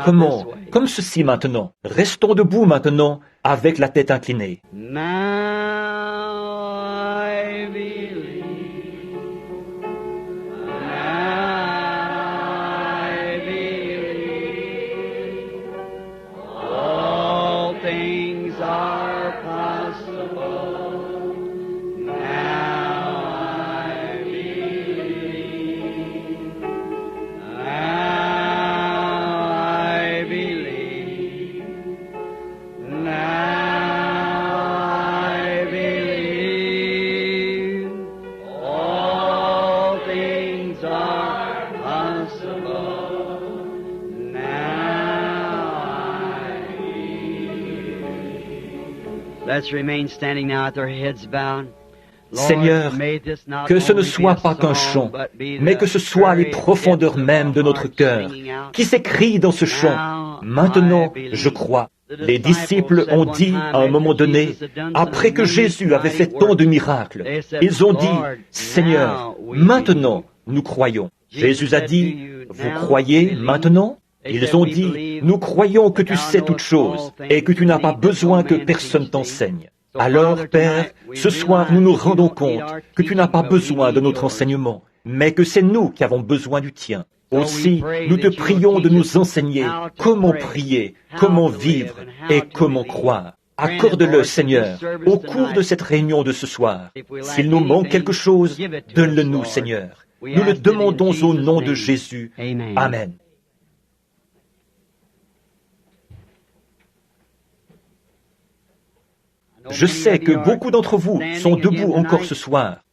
Comment? Comme ceci maintenant. Restons debout maintenant, avec la tête inclinée. Now I believe. Now I believe. All things are possible. Now I believe. Now I believe. Now I believe. All things are possible. Now I believe. Let's remain standing now with our heads bowed. Seigneur, que ce ne soit pas qu'un chant, mais que ce soit les profondeurs mêmes de notre cœur qui s'écrient dans ce chant. Maintenant, je crois. Les disciples ont dit à un moment donné, après que Jésus avait fait tant de miracles, ils ont dit, Seigneur, maintenant nous croyons. Jésus a dit, vous croyez maintenant? Ils ont dit, nous croyons que tu sais toutes choses et que tu n'as pas besoin que personne t'enseigne. Alors, Père, ce soir, nous nous rendons compte que tu n'as pas besoin de notre enseignement, mais que c'est nous qui avons besoin du tien. Aussi, nous te prions de nous enseigner comment prier, comment vivre et comment croire. Accorde-le, Seigneur, au cours de cette réunion de ce soir. S'il nous manque quelque chose, donne-le-nous, Seigneur. Nous le demandons au nom de Jésus. Amen. Je sais que beaucoup d'entre vous sont debout encore ce soir.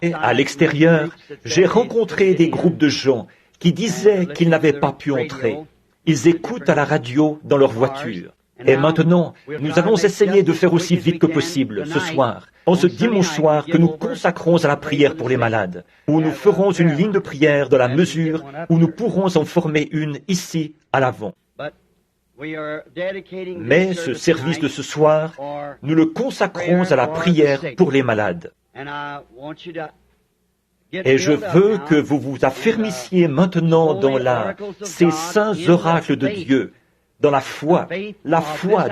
Et à l'extérieur, j'ai rencontré des groupes de gens qui disaient qu'ils n'avaient pas pu entrer. Ils écoutent à la radio dans leur voiture. Et maintenant, nous allons essayer de faire aussi vite que possible ce soir, en ce dimanche soir que nous consacrons à la prière pour les malades, où nous ferons une ligne de prière dans la mesure où nous pourrons en former une ici à l'avant. Mais ce service de ce soir, nous le consacrons à la prière pour les malades. Et je veux que vous vous affermissiez maintenant dans ces saints oracles de Dieu, dans la foi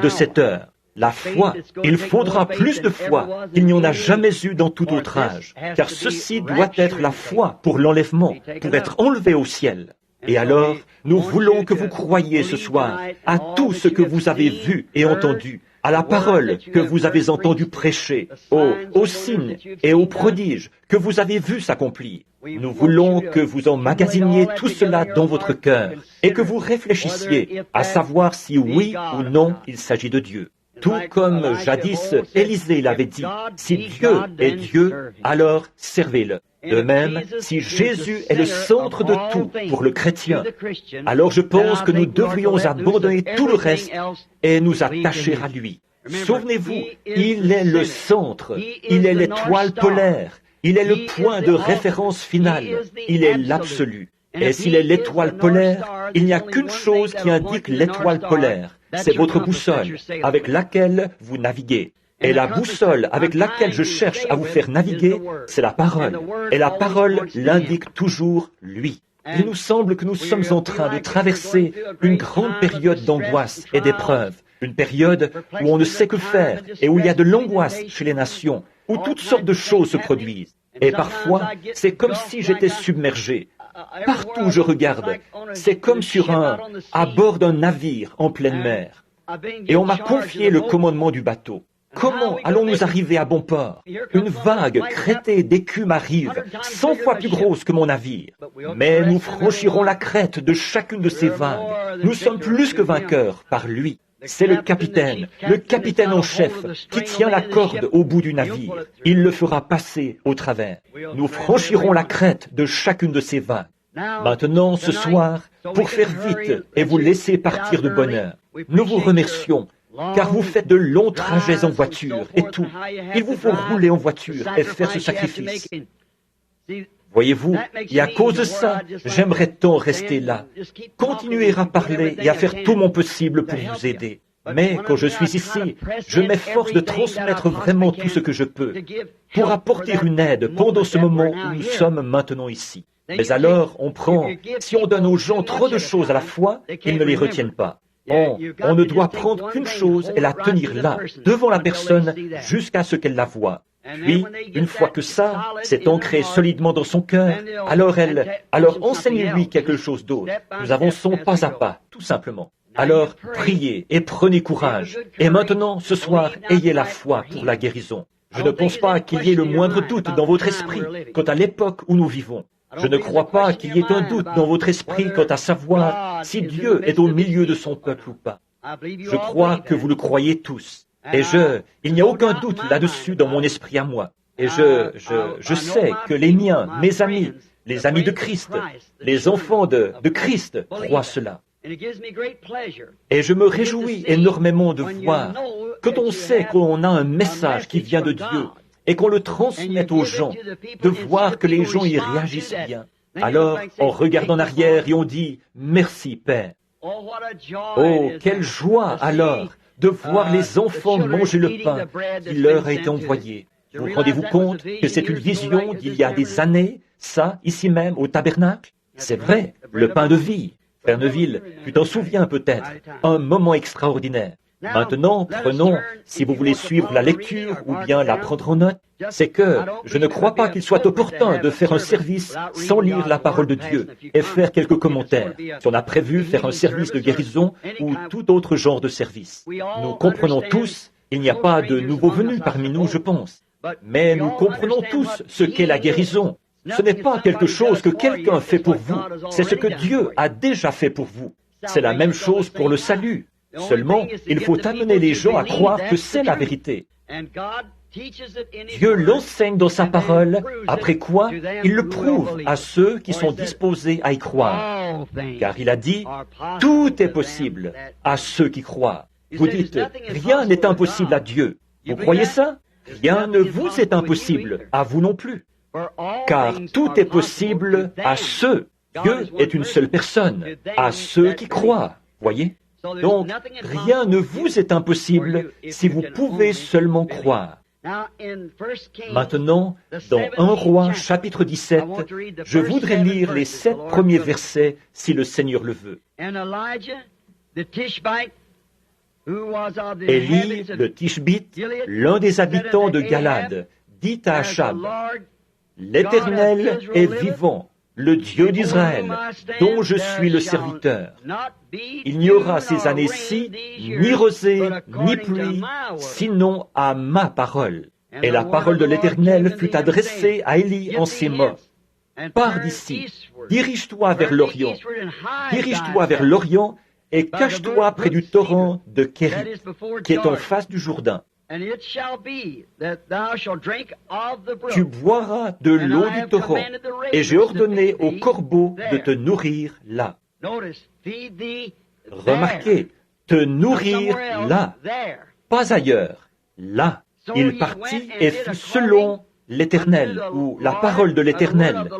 de cette heure. La foi, il faudra plus de foi qu'il n'y en a jamais eu dans tout autre âge, car ceci doit être la foi pour l'enlèvement, pour être enlevé au ciel. Et alors, nous voulons que vous croyiez ce soir à tout ce que vous avez vu et entendu, à la parole que vous avez entendu prêcher, aux signes et aux prodiges que vous avez vus s'accomplir. Nous voulons que vous emmagasiniez tout cela dans votre cœur et que vous réfléchissiez à savoir si oui ou non il s'agit de Dieu. Tout comme jadis Élisée l'avait dit, si Dieu est Dieu, alors servez-le. De même, si Jésus est le centre de tout pour le chrétien, alors je pense que nous devrions abandonner tout le reste et nous attacher à lui. Souvenez-vous, il est le centre, il est l'étoile polaire, il est le point de référence final, il est l'absolu. Et s'il est l'étoile polaire, il n'y a qu'une chose qui indique l'étoile polaire, c'est votre boussole avec laquelle vous naviguez. Et la boussole avec laquelle je cherche à vous faire naviguer, c'est la parole. Et la parole l'indique toujours lui. Il nous semble que nous sommes en train de traverser une grande période d'angoisse et d'épreuve. Une période où on ne sait que faire et où il y a de l'angoisse chez les nations, où toutes sortes de choses se produisent. Et parfois, c'est comme si j'étais submergé. Partout où je regarde, c'est comme à bord d'un navire en pleine mer. Et on m'a confié le commandement du bateau. Comment allons-nous arriver à bon port? Une vague crêtée d'écume arrive, 100 fois plus grosse que mon navire. Mais nous franchirons la crête de chacune de ces vagues. Nous sommes plus que vainqueurs par lui. C'est le capitaine en chef, qui tient la corde au bout du navire. Il le fera passer au travers. Nous franchirons la crête de chacune de ces vagues. Maintenant, ce soir, pour faire vite et vous laisser partir de bonne heure, nous vous remercions, car vous faites de longs trajets en voiture et tout. Il vous faut rouler en voiture et faire ce sacrifice. Voyez-vous, et à cause de ça, j'aimerais tant rester là, continuer à parler et à faire tout mon possible pour vous aider. Mais quand je suis ici, je m'efforce de transmettre vraiment tout ce que je peux pour apporter une aide pendant ce moment où nous sommes maintenant ici. Mais alors, si on donne aux gens trop de choses à la fois, ils ne les retiennent pas. On ne doit prendre qu'une chose et la tenir là, devant la personne, jusqu'à ce qu'elle la voie. Puis, une fois que ça s'est ancré solidement dans son cœur, alors enseignez-lui quelque chose d'autre. Nous avançons pas à pas, tout simplement. Alors, priez et prenez courage. Et maintenant, ce soir, ayez la foi pour la guérison. Je ne pense pas qu'il y ait le moindre doute dans votre esprit quant à l'époque où nous vivons. Je ne crois pas qu'il y ait un doute dans votre esprit quant à savoir si Dieu est au milieu de son peuple ou pas. Je crois que vous le croyez tous. Et il n'y a aucun doute là-dessus dans mon esprit à moi. Et je sais que les miens, mes amis, les amis de Christ, les enfants de Christ croient cela. Et je me réjouis énormément de voir, quand on sait qu'on a un message qui vient de Dieu et qu'on le transmet aux gens, de voir que les gens y réagissent bien. Alors, on regarde en arrière et on dit « Merci, Père ». Oh, quelle joie alors de voir les enfants manger le pain qui leur a été envoyé. Vous rendez-vous compte que c'est une vision d'il y a des années, ça, ici même, au tabernacle? C'est vrai, le pain de vie. Frère Neville, tu t'en souviens peut-être, un moment extraordinaire. Maintenant, prenons, si vous voulez suivre la lecture ou bien la prendre en note, c'est que je ne crois pas qu'il soit opportun de faire un service sans lire la parole de Dieu et faire quelques commentaires. Si on a prévu faire un service de guérison ou tout autre genre de service. Nous comprenons tous, il n'y a pas de nouveaux venus parmi nous, je pense. Mais nous comprenons tous ce qu'est la guérison. Ce n'est pas quelque chose que quelqu'un fait pour vous, c'est ce que Dieu a déjà fait pour vous. C'est la même chose pour le salut. Seulement, il faut amener les gens à croire que c'est la vérité. Dieu l'enseigne dans sa parole, après quoi il le prouve à ceux qui sont disposés à y croire. Car il a dit, tout est possible à ceux qui croient. Vous dites, rien n'est impossible à Dieu. Vous croyez ça? Rien ne vous est impossible, à vous non plus. Car tout est possible à ceux. Dieu est une seule personne, à ceux qui croient. Voyez? Donc, rien ne vous est impossible si vous pouvez seulement croire. Maintenant, dans 1 Roi, chapitre 17, je voudrais lire les 7 premiers versets, si le Seigneur le veut. Élie, le Tishbite, l'un des habitants de Galade, dit à Achab, « L'Éternel est vivant, le Dieu d'Israël, dont je suis le serviteur. Il n'y aura ces années-ci ni rosée, ni pluie, sinon à ma parole. » Et la parole de l'Éternel fut adressée à Élie en ces mots. « Pars d'ici, dirige-toi vers l'Orient, et cache-toi près du torrent de Kérit, qui est en face du Jourdain. Tu boiras de l'eau du torrent, et j'ai ordonné aux corbeaux de te nourrir là. » Remarquez, te nourrir là, pas ailleurs, là. Il partit et fit selon l'Éternel, ou la parole de l'Éternel,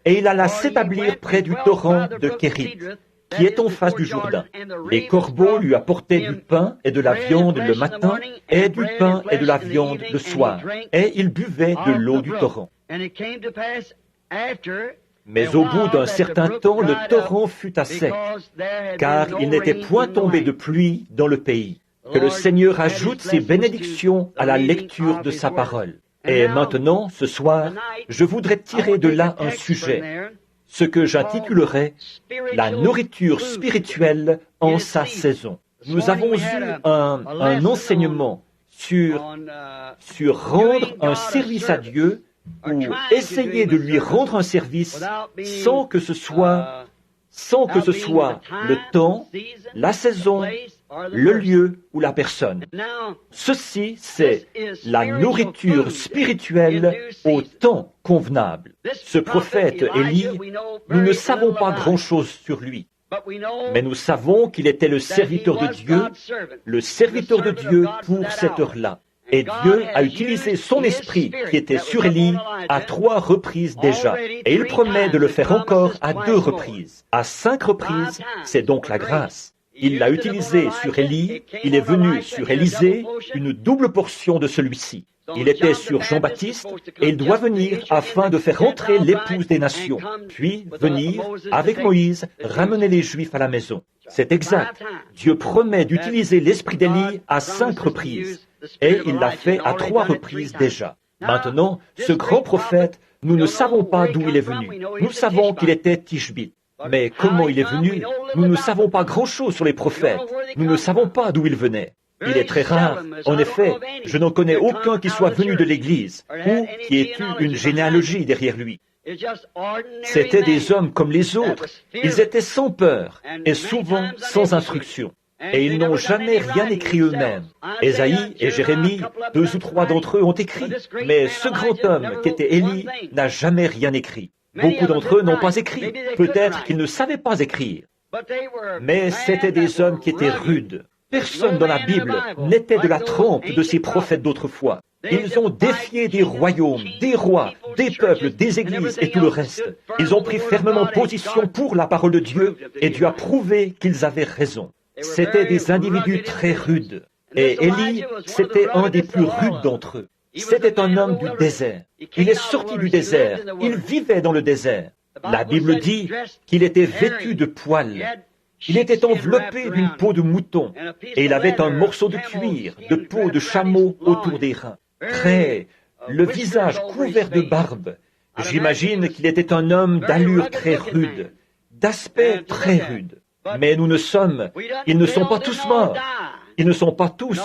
et il alla s'établir près du torrent de Kérit, qui est en face du Jourdain. Les corbeaux lui apportaient du pain et de la viande le matin, et du pain et de la viande le soir, et il buvait de l'eau du torrent. Mais au bout d'un certain temps, le torrent fut à sec, car il n'était point tombé de pluie dans le pays. Que le Seigneur ajoute ses bénédictions à la lecture de sa parole. Et maintenant, ce soir, je voudrais tirer de là un sujet, ce que j'intitulerais « La nourriture spirituelle en sa saison ». Nous avons eu un enseignement sur rendre un service à Dieu ou essayer de lui rendre un service sans que ce soit le temps, la saison, le lieu ou la personne. Ceci, c'est la nourriture spirituelle au temps convenable. Ce prophète Élie, nous ne savons pas grand-chose sur lui, mais nous savons qu'il était le serviteur de Dieu pour cette heure-là. Et Dieu a utilisé son esprit qui était sur Élie à 3 reprises déjà. Et il promet de le faire encore à 2 reprises. À 5 reprises, c'est donc la grâce. Il l'a utilisé sur Élie, il est venu sur Élisée, une double portion de celui-ci. Il était sur Jean-Baptiste et il doit venir afin de faire entrer l'épouse des nations, puis venir, avec Moïse, ramener les Juifs à la maison. C'est exact. Dieu promet d'utiliser l'esprit d'Élie à 5 reprises, et il l'a fait à 3 reprises déjà. Maintenant, ce grand prophète, nous ne savons pas d'où il est venu. Nous savons qu'il était Tishbite. Mais comment il est venu? Nous ne savons pas grand-chose sur les prophètes. Nous ne savons pas d'où ils venaient. Il est très rare. En effet, je n'en connais aucun qui soit venu de l'Église ou qui ait eu une généalogie derrière lui. C'étaient des hommes comme les autres. Ils étaient sans peur et souvent sans instruction. Et ils n'ont jamais rien écrit eux-mêmes. Ésaïe et Jérémie, 2 ou 3 d'entre eux ont écrit. Mais ce grand homme qui était Élie n'a jamais rien écrit. Beaucoup d'entre eux n'ont pas écrit. Peut-être qu'ils ne savaient pas écrire. Mais c'étaient des hommes qui étaient rudes. Personne dans la Bible n'était de la trempe de ces prophètes d'autrefois. Ils ont défié des royaumes, des rois, des peuples, des églises et tout le reste. Ils ont pris fermement position pour la parole de Dieu et Dieu a prouvé qu'ils avaient raison. C'étaient des individus très rudes. Et Élie, c'était un des plus rudes d'entre eux. C'était un homme du désert. Il est sorti du désert. Il vivait dans le désert. La Bible dit qu'il était vêtu de poils. Il était enveloppé d'une peau de mouton et il avait un morceau de cuir, de peau de chameau autour des reins. Très, le visage couvert de barbe. J'imagine qu'il était un homme d'allure très rude, d'aspect très rude. Mais ils ne sont pas tous morts. Ils ne sont pas tous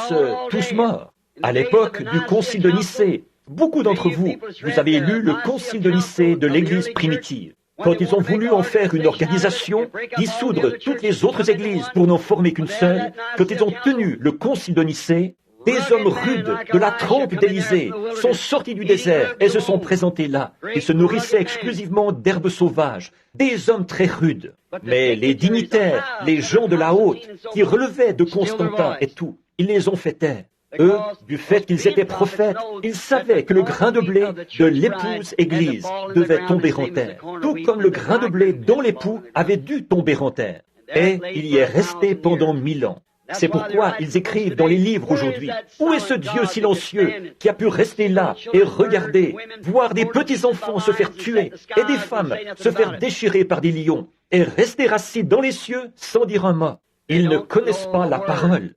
morts. À l'époque du Concile de Nicée, beaucoup d'entre vous avez lu le Concile de Nicée de l'Église primitive. Quand ils ont voulu en faire une organisation, dissoudre toutes les autres églises pour n'en former qu'une seule, quand ils ont tenu le Concile de Nicée, des hommes rudes de la trempe d'Élysée sont sortis du désert et se sont présentés là. Ils se nourrissaient exclusivement d'herbes sauvages, des hommes très rudes. Mais les dignitaires, les gens de la haute, qui relevaient de Constantin et tout, ils les ont fait taire. Eux, du fait qu'ils étaient prophètes, ils savaient que le grain de blé de l'épouse Église devait tomber en terre, tout comme le grain de blé dont l'époux avait dû tomber en terre. Et il y est resté pendant 1000 ans. C'est pourquoi ils écrivent dans les livres aujourd'hui, « Où est ce Dieu silencieux qui a pu rester là et regarder, voir des petits-enfants se faire tuer et des femmes se faire déchirer par des lions et rester assis dans les cieux sans dire un mot ?» Ils ne connaissent pas la parole.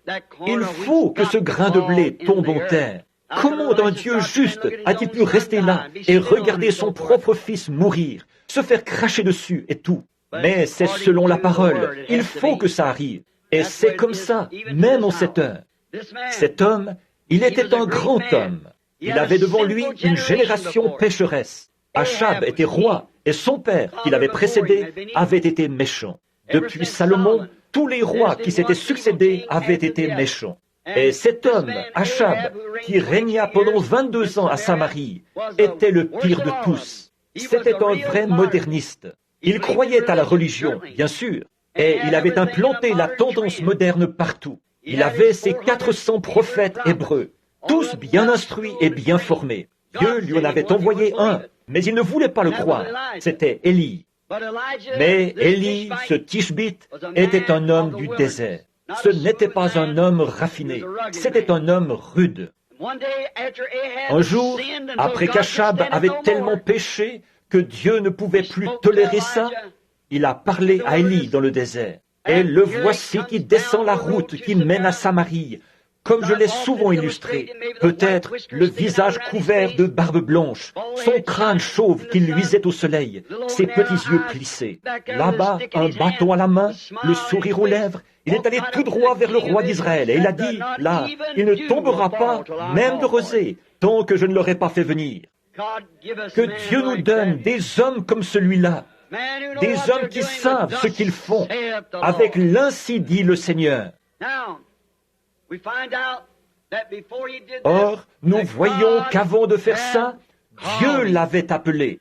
Il faut que ce grain de blé tombe en terre. Comment un Dieu juste a-t-il pu rester là et regarder son propre fils mourir, se faire cracher dessus et tout? Mais c'est selon la parole. Il faut que ça arrive. Et c'est comme ça, même en cette heure. Cet homme, il était un grand homme. Il avait devant lui une génération pécheresse. Achab était roi et son père, qui l'avait précédé, avait été méchant. Depuis Salomon, tous les rois qui s'étaient succédés avaient été méchants. Et cet homme, Achab, qui régna pendant 22 ans à Samarie, était le pire de tous. C'était un vrai moderniste. Il croyait à la religion, bien sûr, et il avait implanté la tendance moderne partout. Il avait ses 400 prophètes hébreux, tous bien instruits et bien formés. Dieu lui en avait envoyé un, mais il ne voulait pas le croire. C'était Élie. Mais Élie, ce Tishbite, était un homme du désert. Ce n'était pas un homme raffiné, c'était un homme rude. Un jour, après qu'Achab avait tellement péché que Dieu ne pouvait plus tolérer ça, il a parlé à Élie dans le désert. Et le voici qui descend la route qui mène à Samarie, comme je l'ai souvent illustré, peut-être le visage couvert de barbe blanche, son crâne chauve qui luisait au soleil, ses petits yeux plissés. Là-bas, un bâton à la main, le sourire aux lèvres, il est allé tout droit vers le roi d'Israël et il a dit, là, il ne tombera pas, même de rosée, tant que je ne l'aurai pas fait venir. Que Dieu nous donne des hommes comme celui-là, des hommes qui savent ce qu'ils font, avec l'ainsi dit le Seigneur. Or, nous voyons qu'avant de faire ça, Dieu l'avait appelé.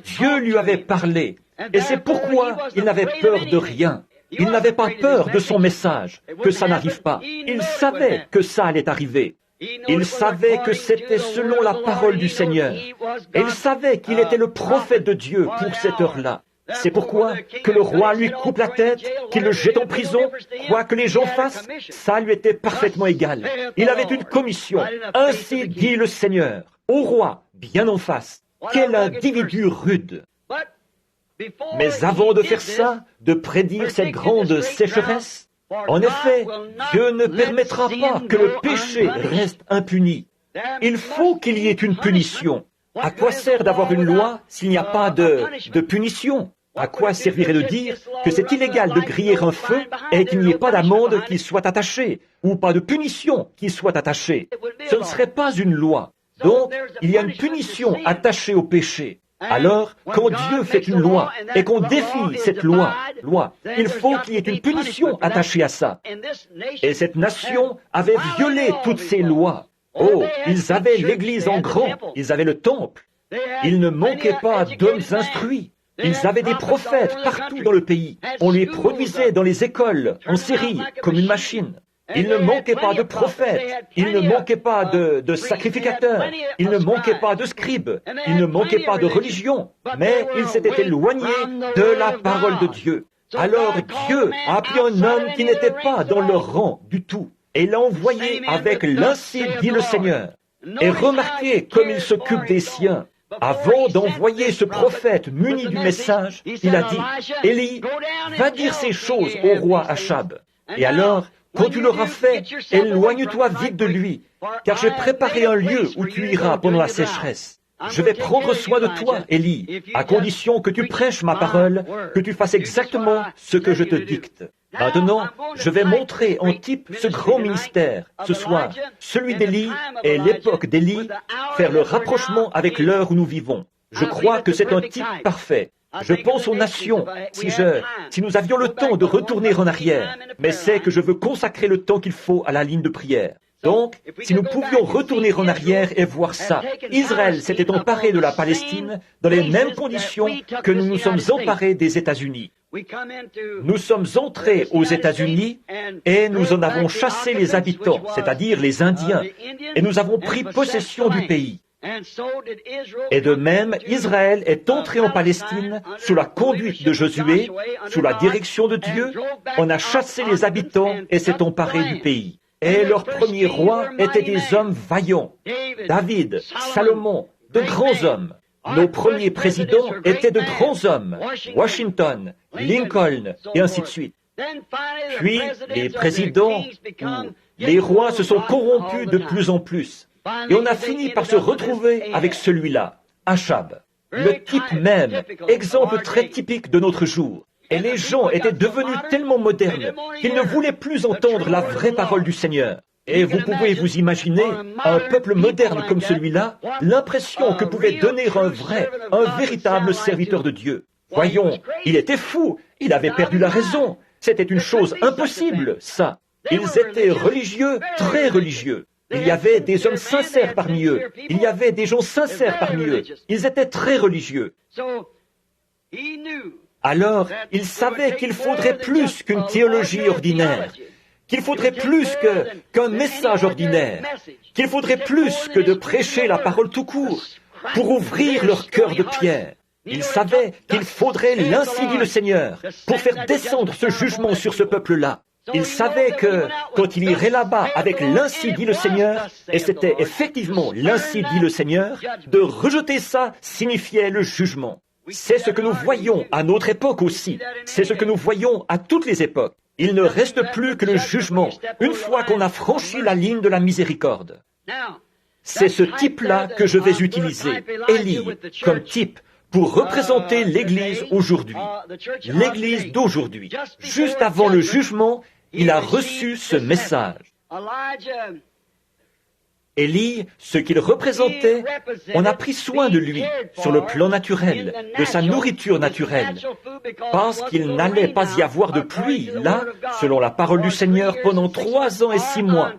Dieu lui avait parlé. Et c'est pourquoi il n'avait peur de rien. Il n'avait pas peur de son message, que ça n'arrive pas. Il savait que ça allait arriver. Il savait que c'était selon la parole du Seigneur. Et il savait qu'il était le prophète de Dieu pour cette heure-là. C'est pourquoi que le roi lui coupe la tête, qu'il le jette en prison, quoi que les gens fassent, ça lui était parfaitement égal. Il avait une commission. Ainsi dit le Seigneur, au roi, bien en face. Quel individu rude! Mais avant de faire ça, de prédire cette grande sécheresse, en effet, Dieu ne permettra pas que le péché reste impuni. Il faut qu'il y ait une punition. À quoi sert d'avoir une loi s'il n'y a pas de punition? À quoi servirait de dire que c'est illégal de griller un feu et qu'il n'y ait pas d'amende qui soit attachée, ou pas de punition qui soit attachée? Ce ne serait pas une loi. Donc, il y a une punition attachée au péché. Alors, quand Dieu fait une loi et qu'on défie cette loi, il faut qu'il y ait une punition attachée à ça. Et cette nation avait violé toutes ces lois. Oh, ils avaient l'Église en grand, ils avaient le temple. Ils ne manquaient pas d'hommes instruits. Ils avaient des prophètes partout dans le pays. On les produisait dans les écoles, en série, comme une machine. Il ne manquait pas de prophètes, il ne manquait pas de sacrificateurs, il ne manquait pas de scribes, il ne manquait pas de religion, mais ils s'étaient éloignés de la parole de Dieu. Alors Dieu a appelé un homme qui n'était pas dans leur rang du tout, et l'a envoyé avec l'ainsi dit le Seigneur. Et remarquez comme il s'occupe des siens. Avant d'envoyer ce prophète muni du message, il a dit, « Élie, va dire ces choses au roi Achab. » Et alors, quand tu l'auras fait, éloigne-toi vite de lui, car j'ai préparé un lieu où tu iras pendant la sécheresse. Je vais prendre soin de toi, Élie, à condition que tu prêches ma parole, que tu fasses exactement ce que je te dicte. Maintenant, je vais montrer en type ce grand ministère, ce soir, celui d'Élie et l'époque d'Élie, faire le rapprochement avec l'heure où nous vivons. Je crois que c'est un type parfait. Je pense aux nations, si nous avions le temps de retourner en arrière, mais c'est que je veux consacrer le temps qu'il faut à la ligne de prière. Donc, si nous pouvions retourner en arrière et voir ça, Israël s'était emparé de la Palestine dans les mêmes conditions que nous nous sommes emparés des États-Unis. Nous sommes entrés aux États-Unis et nous en avons chassé les habitants, c'est-à-dire les Indiens, et nous avons pris possession du pays. Et de même, Israël est entré en Palestine sous la conduite de Josué, sous la direction de Dieu. On a chassé les habitants et s'est emparé du pays. Et leurs premiers rois étaient des hommes vaillants. David, Salomon, de grands hommes. Nos premiers présidents étaient de grands hommes. Washington, Lincoln, et ainsi de suite. Puis, les présidents, les rois se sont corrompus de plus en plus. Et on a fini par se retrouver avec celui-là, Achab. Le type même, exemple très typique de notre jour. Et les gens étaient devenus tellement modernes qu'ils ne voulaient plus entendre la vraie parole du Seigneur. Et vous pouvez vous imaginer un peuple moderne comme celui-là, l'impression que pouvait donner un véritable serviteur de Dieu. Voyons, il était fou, il avait perdu la raison. C'était une chose impossible, ça. Ils étaient religieux, très religieux. Il y avait des hommes sincères parmi eux. Il y avait des gens sincères parmi eux. Ils étaient très religieux. Alors, il savait qu'il faudrait plus qu'une théologie ordinaire, qu'il faudrait plus qu'un message ordinaire, qu'il faudrait plus que de prêcher la parole tout court pour ouvrir leur cœur de pierre. Il savait qu'il faudrait l'ainsi dit le Seigneur pour faire descendre ce jugement sur ce peuple-là. Il savait que quand il irait là-bas avec l'ainsi dit le Seigneur, et c'était effectivement l'ainsi dit le Seigneur, de rejeter ça signifiait le jugement. C'est ce que nous voyons à notre époque aussi. C'est ce que nous voyons à toutes les époques. Il ne reste plus que le jugement, une fois qu'on a franchi la ligne de la miséricorde. C'est ce type-là que je vais utiliser, Élie, comme type, pour représenter l'Église aujourd'hui. L'Église d'aujourd'hui. Juste avant le jugement, il a reçu ce message. Élie, ce qu'il représentait, on a pris soin de lui sur le plan naturel, de sa nourriture naturelle, parce qu'il n'allait pas y avoir de pluie, là, selon la parole du Seigneur, pendant 3 ans et 6 mois,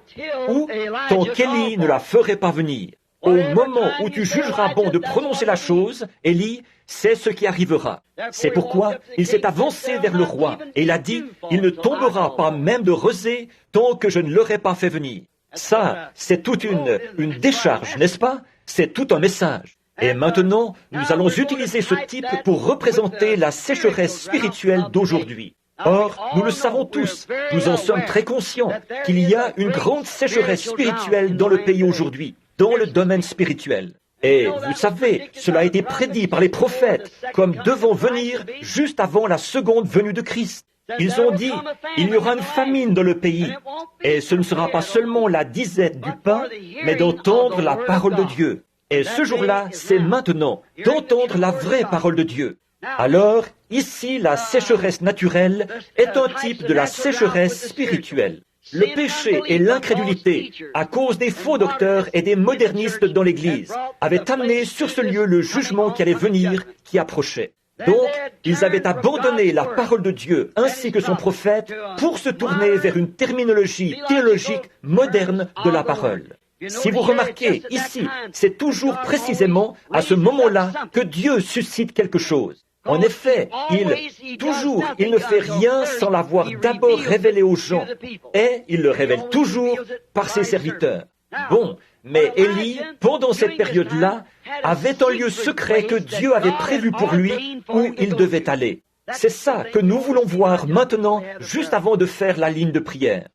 ou tant qu'Élie ne la ferait pas venir. Au moment où tu jugeras bon de prononcer la chose, Élie, c'est ce qui arrivera. C'est pourquoi il s'est avancé vers le roi, et il a dit, il ne tombera pas même de rosée tant que je ne l'aurai pas fait venir. Ça, c'est toute une décharge, n'est-ce pas? C'est tout un message. Et maintenant, nous allons utiliser ce type pour représenter la sécheresse spirituelle d'aujourd'hui. Or, nous le savons tous, nous en sommes très conscients, qu'il y a une grande sécheresse spirituelle dans le pays aujourd'hui, dans le domaine spirituel. Et vous savez, cela a été prédit par les prophètes comme devant venir juste avant la seconde venue de Christ. Ils ont dit, il y aura une famine dans le pays, et ce ne sera pas seulement la disette du pain, mais d'entendre la parole de Dieu. Et ce jour-là, c'est maintenant, d'entendre la vraie parole de Dieu. Alors, ici, la sécheresse naturelle est un type de la sécheresse spirituelle. Le péché et l'incrédulité, à cause des faux docteurs et des modernistes dans l'Église, avaient amené sur ce lieu le jugement qui allait venir, qui approchait. Donc, ils avaient abandonné la parole de Dieu ainsi que son prophète pour se tourner vers une terminologie théologique moderne de la parole. Si vous remarquez, ici, c'est toujours précisément à ce moment-là que Dieu suscite quelque chose. En effet, il ne fait rien sans l'avoir d'abord révélé aux gens, et il le révèle toujours par ses serviteurs. Bon, mais Élie, pendant cette période-là, avait un lieu secret que Dieu avait prévu pour lui où il devait aller. C'est ça que nous voulons voir maintenant, juste avant de faire la ligne de prière.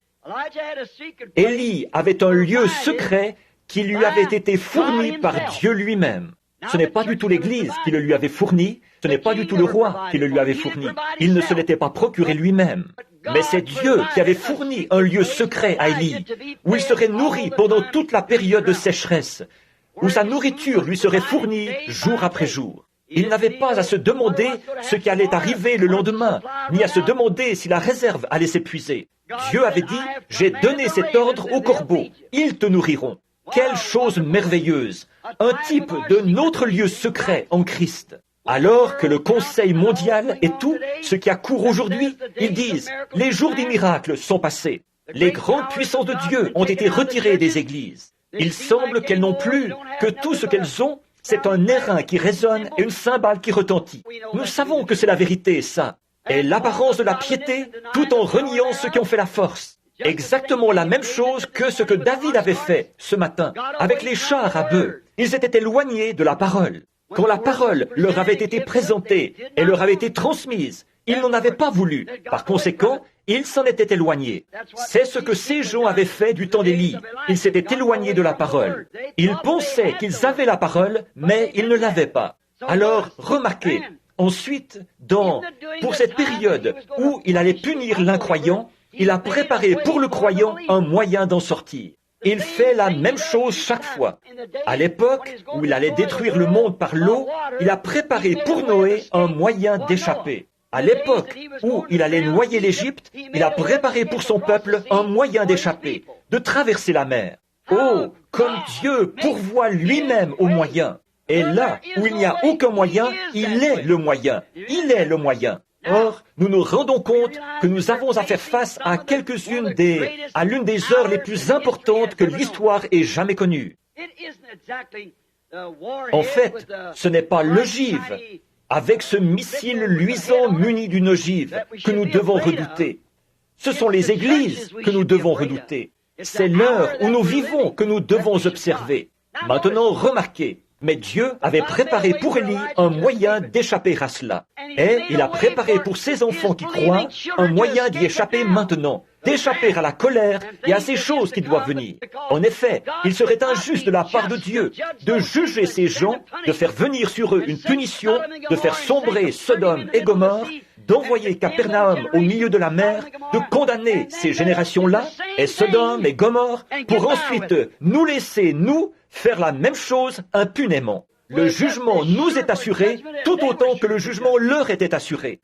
Élie avait un lieu secret qui lui avait été fourni par Dieu lui-même. Ce n'est pas du tout l'Église qui le lui avait fourni, ce n'est pas du tout le roi qui le lui avait fourni. Il ne se l'était pas procuré lui-même. Mais c'est Dieu qui avait fourni un lieu secret à Élie, où il serait nourri pendant toute la période de sécheresse, où sa nourriture lui serait fournie jour après jour. Il n'avait pas à se demander ce qui allait arriver le lendemain, ni à se demander si la réserve allait s'épuiser. Dieu avait dit, « J'ai donné cet ordre aux corbeaux, ils te nourriront. » Quelle chose merveilleuse! Un type de notre lieu secret en Christ. Alors que le Conseil mondial et tout ce qui accourt aujourd'hui, ils disent, les jours des miracles sont passés. Les grandes puissances de Dieu ont été retirées des églises. Il semble qu'elles n'ont plus que tout ce qu'elles ont, c'est un airain qui résonne et une cymbale qui retentit. Nous savons que c'est la vérité, ça. Et l'apparence de la piété, tout en reniant ceux qui ont fait la force. Exactement la même chose que ce que David avait fait ce matin avec les chars à bœufs. Ils étaient éloignés de la parole. Quand la parole leur avait été présentée et leur avait été transmise, ils n'en avaient pas voulu. Par conséquent, ils s'en étaient éloignés. C'est ce que ces gens avaient fait du temps d'Élie. Ils s'étaient éloignés de la parole. Ils pensaient qu'ils avaient la parole, mais ils ne l'avaient pas. Alors, remarquez, ensuite, pour cette période où il allait punir l'incroyant, il a préparé pour le croyant un moyen d'en sortir. Il fait la même chose chaque fois. À l'époque où il allait détruire le monde par l'eau, il a préparé pour Noé un moyen d'échapper. À l'époque où il allait noyer l'Égypte, il a préparé pour son peuple un moyen d'échapper, de traverser la mer. Oh, comme Dieu pourvoit lui-même aux moyens. Et là où il n'y a aucun moyen, il est le moyen. Il est le moyen. Or, nous nous rendons compte que nous avons à faire face à l'une des heures les plus importantes que l'histoire ait jamais connues. En fait, ce n'est pas l'ogive, avec ce missile luisant muni d'une ogive, que nous devons redouter. Ce sont les églises que nous devons redouter. C'est l'heure où nous vivons que nous devons observer. Maintenant, remarquez. Mais Dieu avait préparé pour Élie un moyen d'échapper à cela. Et il a préparé pour ses enfants qui croient un moyen d'y échapper maintenant, d'échapper à la colère et à ces choses qui doivent venir. En effet, il serait injuste de la part de Dieu de juger ces gens, de faire venir sur eux une punition, de faire sombrer Sodome et Gomorrhe, d'envoyer Capernaum au milieu de la mer, de condamner ces générations-là, et Sodome et Gomorrhe, pour ensuite nous laisser, nous, faire la même chose impunément. Le jugement nous est assuré tout autant que le jugement leur était assuré.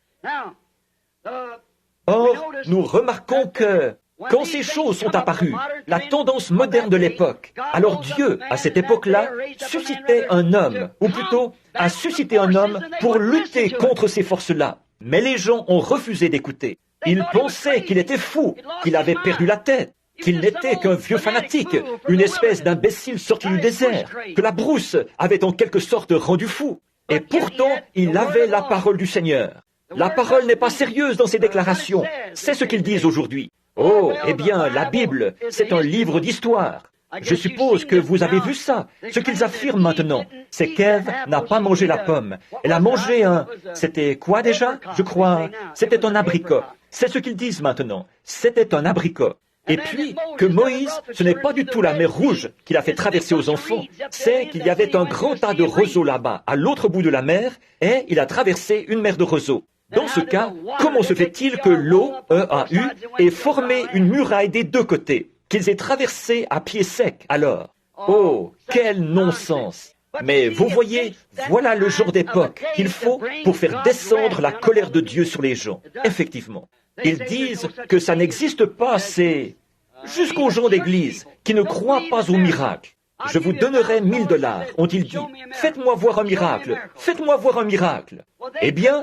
Or, nous remarquons que quand ces choses sont apparues, la tendance moderne de l'époque, alors Dieu, à cette époque-là, suscitait un homme, ou plutôt, a suscité un homme pour lutter contre ces forces-là. Mais les gens ont refusé d'écouter. Ils pensaient qu'il était fou, qu'il avait perdu la tête, qu'il n'était qu'un vieux fanatique, une espèce d'imbécile sorti du désert, que la brousse avait en quelque sorte rendu fou. Et pourtant, il avait la parole du Seigneur. La parole n'est pas sérieuse dans ses déclarations. C'est ce qu'ils disent aujourd'hui. Oh, eh bien, la Bible, c'est un livre d'histoire. Je suppose que vous avez vu ça, ce qu'ils affirment maintenant. c'est qu'Ève n'a pas mangé la pomme. Elle a mangé C'était quoi déjà? Je crois... C'était un abricot. C'est ce qu'ils disent maintenant. C'était un abricot. Et puis, que Moïse, ce n'est pas du tout la mer Rouge qu'il a fait traverser aux enfants, c'est qu'il y avait un grand tas de roseaux là-bas, à l'autre bout de la mer, et il a traversé une mer de roseaux. Dans ce cas, comment se fait-il que l'eau, EAU, ait formé une muraille des deux côtés, qu'ils aient traversé à pied sec alors? Oh, quel non-sens! Mais vous voyez, voilà le genre d'époque qu'il faut pour faire descendre la colère de Dieu sur les gens. Effectivement. Ils disent que ça n'existe pas, c'est jusqu'aux gens d'église qui ne croient pas au miracle. Je vous donnerai $1000, ont-ils dit. Faites-moi voir un miracle. Faites-moi voir un miracle. Eh bien,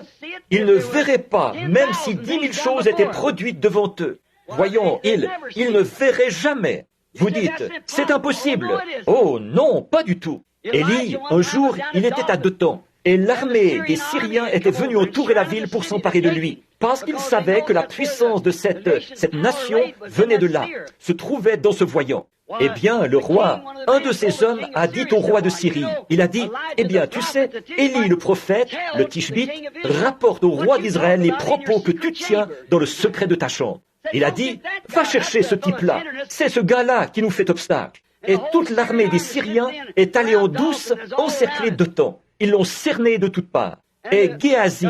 ils ne verraient pas, même si 10 000 choses étaient produites devant eux. Voyons, ils ne verraient jamais. Vous dites, c'est impossible. Oh non, pas du tout. Élie, un jour, il était à Dothan, et l'armée des Syriens était venue entourer la ville pour s'emparer de lui, parce qu'ils savaient que la puissance de cette nation venait de là, se trouvait dans ce voyant. Eh bien, le roi, un de ces hommes, a dit au roi de Syrie, il a dit, eh bien, tu sais, Élie le prophète, le Tishbite, rapporte au roi d'Israël les propos que tu tiens dans le secret de ta chambre. Il a dit, va chercher ce type-là, c'est ce gars-là qui nous fait obstacle. Et toute l'armée des Syriens est allée en douce encercler Dothan. Ils l'ont cerné de toutes parts. Et Géasi,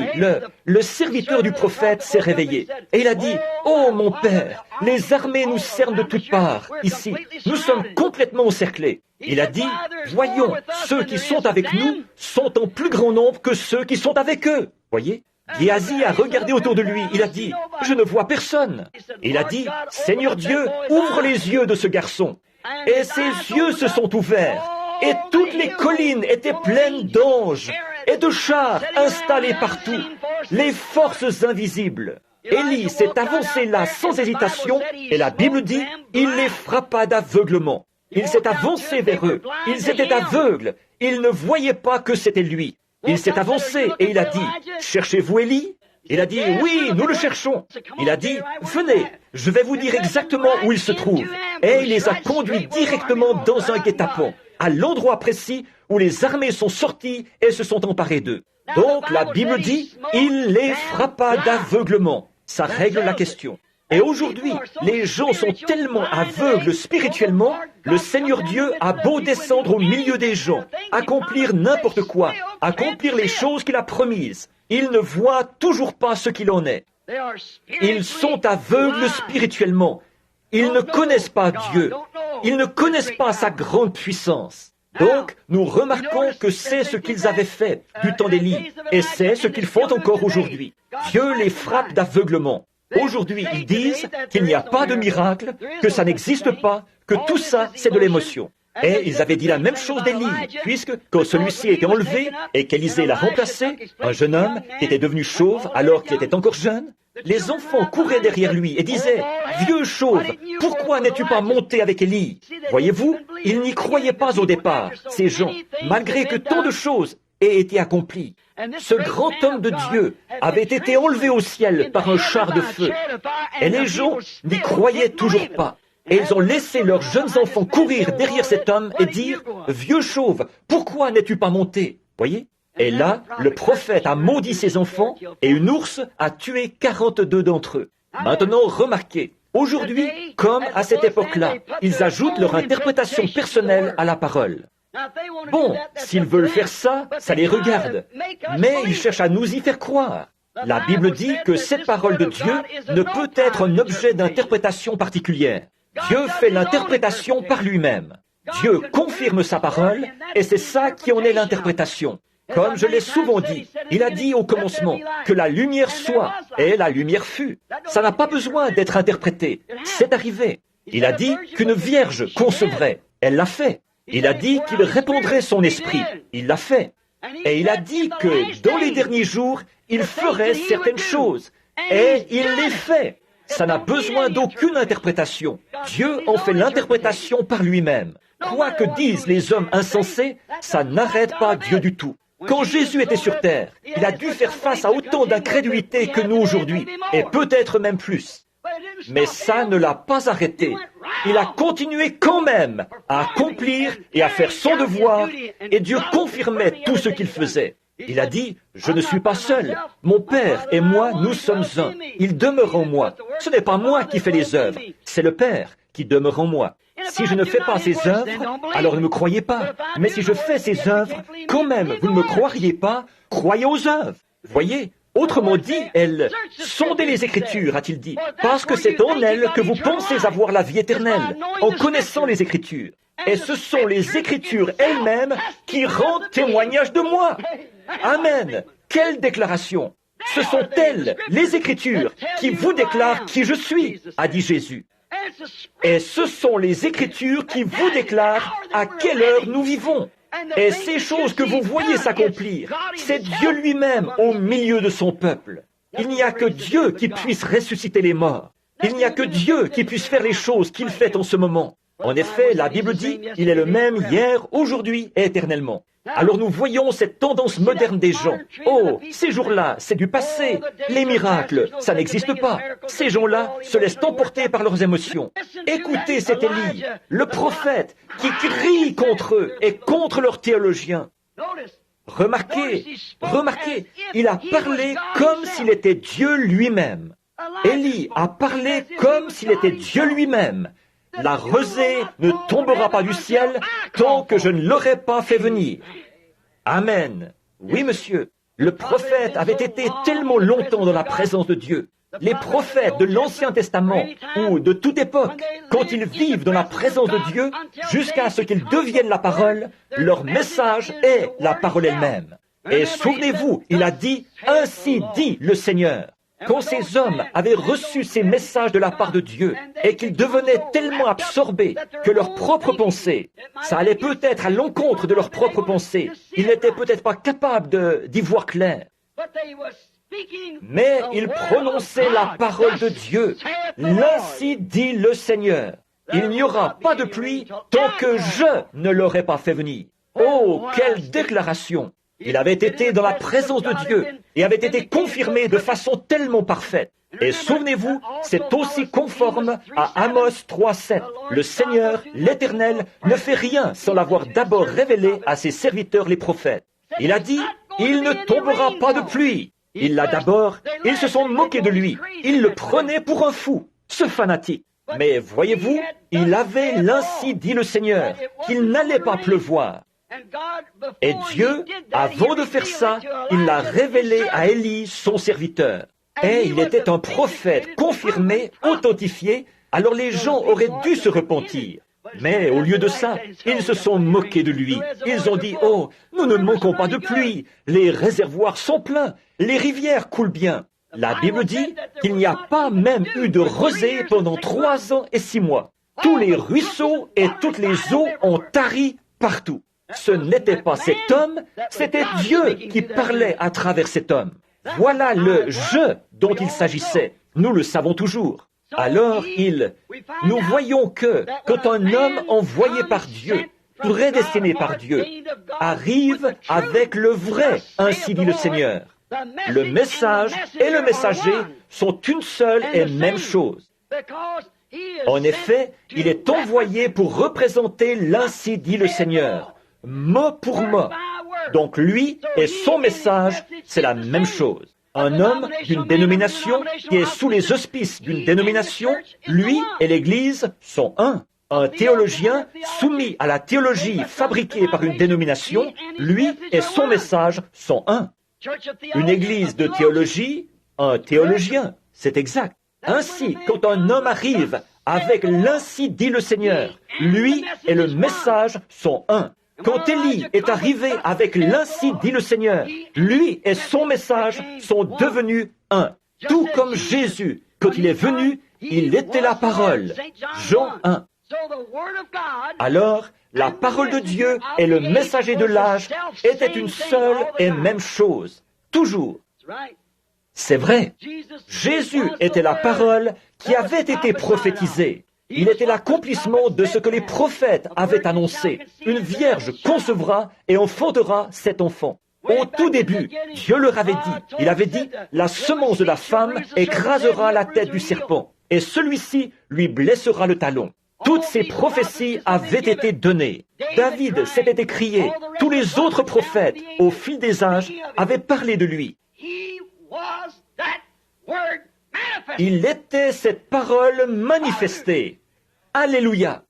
le serviteur du prophète, s'est réveillé. Et il a dit, « Oh, mon père, les armées nous cernent de toutes parts, ici. Nous sommes complètement encerclés. » Il a dit, « Voyons, ceux qui sont avec nous sont en plus grand nombre que ceux qui sont avec eux. » Voyez? Géasi a regardé autour de lui. Il a dit, « Je ne vois personne. » Il a dit, « Seigneur Dieu, ouvre les yeux de ce garçon. » Et ses yeux se sont ouverts. Et toutes les collines étaient pleines d'anges et de chars installés partout, les forces invisibles. Élie s'est avancé là sans hésitation, et la Bible dit, il les frappa d'aveuglement. Il s'est avancé vers eux, ils étaient aveugles, ils ne voyaient pas que c'était lui. Il s'est avancé et il a dit, cherchez-vous Élie? Il a dit, oui, nous le cherchons. Il a dit, venez, je vais vous dire exactement où il se trouve. Et il les a conduits directement dans un guet-apens, à l'endroit précis où les armées sont sorties et se sont emparées d'eux. Donc la Bible dit, il les frappa d'aveuglement. Ça règle la question. Et aujourd'hui, les gens sont tellement aveugles spirituellement, le Seigneur Dieu a beau descendre au milieu des gens, accomplir n'importe quoi, accomplir les choses qu'il a promises. Ils ne voient toujours pas ce qu'il en est. Ils sont aveugles spirituellement. Ils ne connaissent pas Dieu. Ils ne connaissent pas sa grande puissance. Donc, nous remarquons que c'est ce qu'ils avaient fait du temps d'Élie, et c'est ce qu'ils font encore aujourd'hui. Dieu les frappe d'aveuglement. Aujourd'hui, ils disent qu'il n'y a pas de miracle, que ça n'existe pas, que tout ça, c'est de l'émotion. Et ils avaient dit la même chose d'Élie, puisque quand celui-ci était enlevé et qu'Élisée l'a remplacé, un jeune homme qui était devenu chauve alors qu'il était encore jeune, les enfants couraient derrière lui et disaient « Vieux chauve, pourquoi n'es-tu pas monté avec Élie ?» Voyez-vous, ils n'y croyaient pas au départ, ces gens, malgré que tant de choses aient été accomplies. Ce grand homme de Dieu avait été enlevé au ciel par un char de feu, et les gens n'y croyaient toujours pas. Et ils ont laissé leurs jeunes enfants courir derrière cet homme et dire « Vieux chauve, pourquoi n'es-tu pas monté ?» Voyez? Et là, le prophète a maudit ses enfants et une ours a tué 42 d'entre eux. Maintenant, remarquez, aujourd'hui, comme à cette époque-là, ils ajoutent leur interprétation personnelle à la parole. Bon, s'ils veulent faire ça, ça les regarde. Mais ils cherchent à nous y faire croire. La Bible dit que cette parole de Dieu ne peut être un objet d'interprétation particulière. Dieu fait l'interprétation par lui-même. Dieu confirme sa parole, et c'est ça qui en est l'interprétation. Comme je l'ai souvent dit, il a dit au commencement que la lumière soit, et la lumière fut. Ça n'a pas besoin d'être interprété. C'est arrivé. Il a dit qu'une vierge concevrait. Elle l'a fait. Il a dit qu'il répandrait son esprit. Il l'a fait. Et il a dit que dans les derniers jours, il ferait certaines choses. Et il les fait. Ça n'a besoin d'aucune interprétation. Dieu en fait l'interprétation par lui-même. Quoi que disent les hommes insensés, ça n'arrête pas Dieu du tout. Quand Jésus était sur terre, il a dû faire face à autant d'incrédulité que nous aujourd'hui, et peut-être même plus. Mais ça ne l'a pas arrêté. Il a continué quand même à accomplir et à faire son devoir, et Dieu confirmait tout ce qu'il faisait. Il a dit, « Je ne suis pas seul. Mon Père et moi, nous sommes un. Il demeure en moi. Ce n'est pas moi qui fais les œuvres, c'est le Père qui demeure en moi. Si je ne fais pas ces œuvres, alors ne me croyez pas. Mais si je fais ces œuvres, quand même, vous ne me croiriez pas, croyez aux œuvres. » Voyez, autrement dit, elles sondez les Écritures, a-t-il dit, parce que c'est en elles que vous pensez avoir la vie éternelle, en connaissant les Écritures. Et ce sont les Écritures elles-mêmes qui rendent témoignage de moi. Amen. Quelle déclaration! Ce sont elles, les Écritures, qui vous déclarent qui je suis, a dit Jésus. Et ce sont les Écritures qui vous déclarent à quelle heure nous vivons. Et ces choses que vous voyez s'accomplir, c'est Dieu lui-même au milieu de son peuple. Il n'y a que Dieu qui puisse ressusciter les morts. Il n'y a que Dieu qui puisse faire les choses qu'il fait en ce moment. En effet, la Bible dit, il est le même hier, aujourd'hui et éternellement. Alors nous voyons cette tendance moderne des gens. Oh, ces jours-là, c'est du passé. Les miracles, ça n'existe pas. Ces gens-là se laissent emporter par leurs émotions. Écoutez cet Élie, le prophète, qui crie contre eux et contre leurs théologiens. Remarquez, il a parlé comme s'il était Dieu lui-même. Élie a parlé comme s'il était Dieu lui-même. La rosée ne tombera pas du ciel tant que je ne l'aurai pas fait venir. Amen. Oui, monsieur. Le prophète avait été tellement longtemps dans la présence de Dieu. Les prophètes de l'Ancien Testament ou de toute époque, quand ils vivent dans la présence de Dieu, jusqu'à ce qu'ils deviennent la parole, leur message est la parole elle-même. Et souvenez-vous, il a dit, « Ainsi dit le Seigneur ». Quand ces hommes avaient reçu ces messages de la part de Dieu et qu'ils devenaient tellement absorbés que leurs propres pensées, ça allait peut-être à l'encontre de leurs propres pensées, ils n'étaient peut-être pas capables d'y voir clair. Mais ils prononçaient la parole de Dieu. Ainsi dit le Seigneur. Il n'y aura pas de pluie tant que je ne l'aurai pas fait venir. Oh, quelle déclaration! Il avait été dans la présence de Dieu et avait été confirmé de façon tellement parfaite. Et souvenez-vous, c'est aussi conforme à Amos 3:7. Le Seigneur, l'Éternel, ne fait rien sans l'avoir d'abord révélé à ses serviteurs les prophètes. Il a dit, il ne tombera pas de pluie. Il l'a d'abord, ils se sont moqués de lui. Ils le prenaient pour un fou, ce fanatique. Mais voyez-vous, il avait l'ainsi dit le Seigneur, qu'il n'allait pas pleuvoir. Et Dieu, avant de faire ça, il l'a révélé à Élie, son serviteur. Et il était un prophète confirmé, authentifié, alors les gens auraient dû se repentir. Mais au lieu de ça, ils se sont moqués de lui. Ils ont dit, « Oh, nous ne manquons pas de pluie, les réservoirs sont pleins, les rivières coulent bien. » La Bible dit qu'il n'y a pas même eu de rosée pendant 3 ans et 6 mois. Tous les ruisseaux et toutes les eaux ont tari partout. Ce n'était pas cet homme, c'était Dieu qui parlait à travers cet homme. Voilà le « je » dont il s'agissait. Nous le savons toujours. Alors, nous voyons que quand un homme envoyé par Dieu, prédestiné par Dieu, arrive avec le vrai, ainsi dit le Seigneur, le message et le messager sont une seule et même chose. En effet, il est envoyé pour représenter l'ainsi dit le Seigneur, mot pour mot. Donc lui et son message, c'est la même chose. Un homme d'une dénomination qui est sous les auspices d'une dénomination, lui et l'Église sont un. Un théologien soumis à la théologie fabriquée par une dénomination, lui et son message sont un. Une église de théologie, un théologien, c'est exact. Ainsi, quand un homme arrive avec l'ainsi dit le Seigneur, lui et le message sont un. Quand Élie est arrivé avec l'ainsi dit le Seigneur, lui et son message sont devenus un. Tout comme Jésus, quand il est venu, il était la parole. Jean 1. Alors, la parole de Dieu et le messager de l'âge étaient une seule et même chose. Toujours. C'est vrai. Jésus était la parole qui avait été prophétisée. Il était l'accomplissement de ce que les prophètes avaient annoncé. Une vierge concevra et enfantera cet enfant. Au tout début, Dieu leur avait dit, il avait dit, la semence de la femme écrasera la tête du serpent. et celui-ci lui blessera le talon. Toutes ces prophéties avaient été données. David s'était écrié. Tous les autres prophètes, au fil des âges, avaient parlé de lui. Il était cette parole manifestée. Alléluia.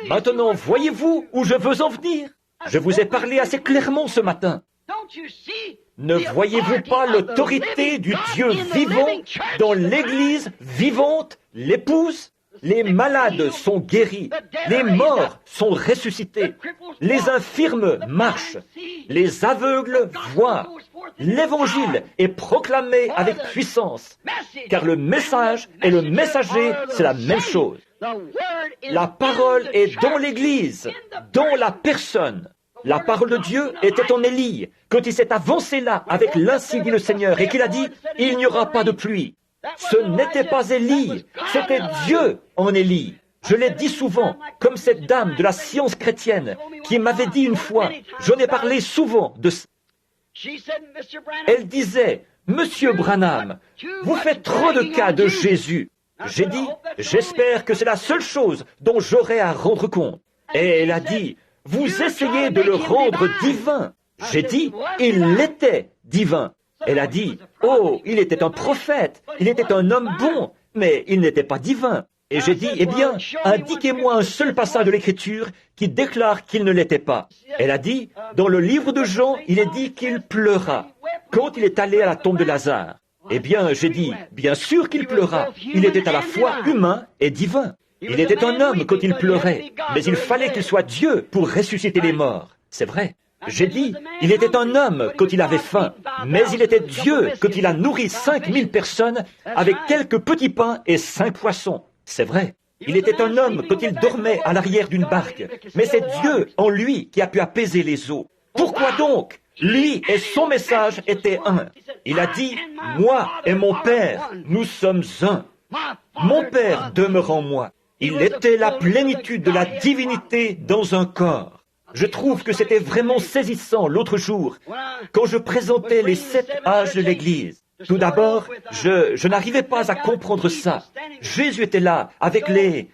Maintenant, voyez-vous où je veux en venir? Je vous ai parlé assez clairement ce matin. Ne voyez-vous pas l'autorité du Dieu vivant dans l'Église vivante, l'épouse? Les malades sont guéris, les morts sont ressuscités, les infirmes marchent, les aveugles voient. L'Évangile est proclamé avec puissance, car le message et le messager, c'est la même chose. La parole est dans l'Église, dans la personne. La parole de Dieu était en Élie, quand il s'est avancé là avec l'Ainsi dit le Seigneur et qu'il a dit « Il n'y aura pas de pluie ». Ce n'était pas Élie, c'était Dieu en Élie. Je l'ai dit souvent, comme cette dame de la science chrétienne qui m'avait dit une fois, j'en ai parlé souvent de ça. Elle disait, « Monsieur Branham, vous faites trop de cas de Jésus. » J'ai dit, « J'espère que c'est la seule chose dont j'aurai à rendre compte. » Et elle a dit, « Vous essayez de le rendre divin. » J'ai dit, « Il était divin. » Elle a dit, « Oh, il était un prophète, il était un homme bon, mais il n'était pas divin. » Et j'ai dit, « Eh bien, indiquez-moi un seul passage de l'Écriture qui déclare qu'il ne l'était pas. » Elle a dit, « Dans le livre de Jean, il est dit qu'il pleura quand il est allé à la tombe de Lazare. » Eh bien, j'ai dit, « Bien sûr qu'il pleura. Il était à la fois humain et divin. Il était un homme quand il pleurait, mais il fallait qu'il soit Dieu pour ressusciter les morts. » C'est vrai. J'ai dit, il était un homme quand il avait faim, mais il était Dieu quand il a nourri 5000 personnes avec quelques petits pains et 5 poissons. C'est vrai. Il était un homme quand il dormait à l'arrière d'une barque, mais c'est Dieu en lui qui a pu apaiser les eaux. Pourquoi donc? Lui et son message étaient un. Il a dit, moi et mon Père, nous sommes un. Mon Père demeure en moi. Il était la plénitude de la divinité dans un corps. Je trouve que c'était vraiment saisissant l'autre jour, quand je présentais les 7 âges de l'Église. Tout d'abord, je n'arrivais pas à comprendre ça. Jésus était là, avec les...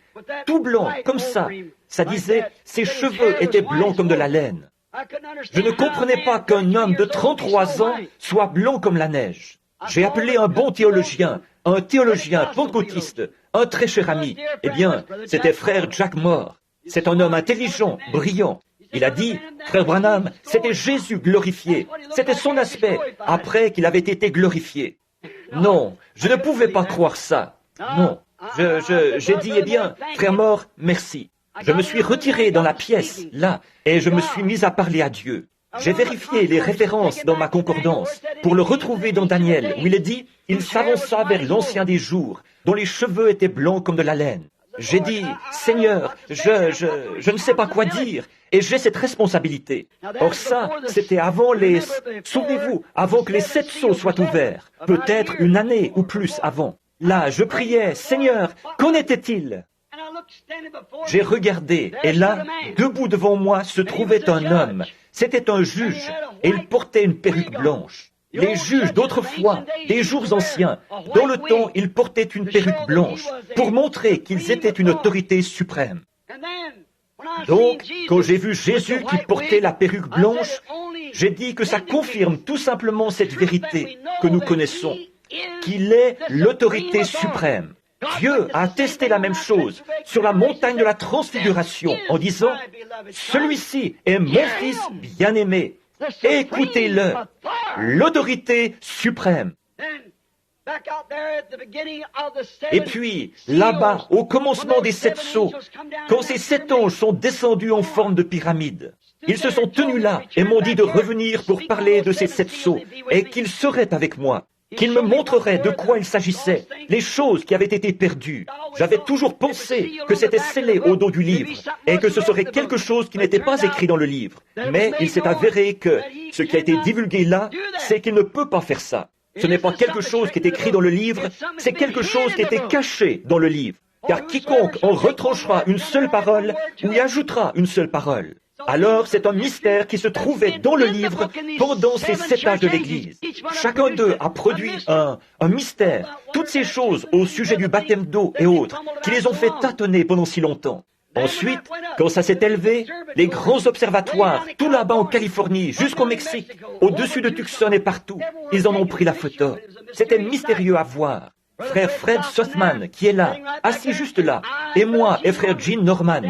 tout blanc, comme ça. Ça disait, ses cheveux étaient blancs comme de la laine. Je ne comprenais pas qu'un homme de 33 ans soit blanc comme la neige. J'ai appelé un bon théologien, un théologien pentecôtiste, un très cher ami. Eh bien, c'était frère Jack Moore. C'est un homme intelligent, brillant. Il a dit, frère Branham, c'était Jésus glorifié. C'était son aspect, après qu'il avait été glorifié. Non, je ne pouvais pas croire ça. Non. J'ai dit, eh bien, frère Moore, merci. Je me suis retiré dans la pièce, là, et je me suis mis à parler à Dieu. J'ai vérifié les références dans ma concordance pour le retrouver dans Daniel, où il est dit, il s'avança vers l'ancien des jours, dont les cheveux étaient blancs comme de la laine. J'ai dit, Seigneur, je ne sais pas quoi dire, et j'ai cette responsabilité. Or ça, c'était avant les... Souvenez-vous, avant que les 7 sceaux soient ouverts, peut-être une année ou plus avant. Là, je priais, Seigneur, qu'en était-il? J'ai regardé, et là, debout devant moi, se trouvait un homme. C'était un juge, et il portait une perruque blanche. Les juges d'autrefois, des jours anciens, dans le temps, ils portaient une perruque blanche pour montrer qu'ils étaient une autorité suprême. Donc, quand j'ai vu Jésus qui portait la perruque blanche, j'ai dit que ça confirme tout simplement cette vérité que nous connaissons, qu'il est l'autorité suprême. Dieu a attesté la même chose sur la montagne de la transfiguration en disant « Celui-ci est mon fils bien-aimé. Écoutez-le, l'autorité suprême. » Et puis, là-bas, au commencement des 7 sceaux, quand ces 7 anges sont descendus en forme de pyramide, ils se sont tenus là et m'ont dit de revenir pour parler de ces 7 sceaux et qu'ils seraient avec moi, qu'ils me montreraient de quoi il s'agissait, les choses qui avaient été perdues. J'avais toujours pensé que c'était scellé au dos du livre et que ce serait quelque chose qui n'était pas écrit dans le livre. Mais il s'est avéré que ce qui a été divulgué là, c'est qu'il ne peut pas faire ça. Ce n'est pas quelque chose qui est écrit dans le livre, c'est quelque chose qui était caché dans le livre. Car quiconque en retranchera une seule parole ou y ajoutera une seule parole. Alors c'est un mystère qui se trouvait dans le livre pendant ces 7 âges de l'Église. Chacun d'eux a produit un mystère, toutes ces choses au sujet du baptême d'eau et autres, qui les ont fait tâtonner pendant si longtemps. Ensuite, quand ça s'est élevé, les grands observatoires, tout là-bas en Californie, jusqu'au Mexique, au-dessus de Tucson et partout, ils en ont pris la photo. C'était mystérieux à voir. Frère Fred Sothmann, qui est là, assis juste là, et moi et frère Gene Norman,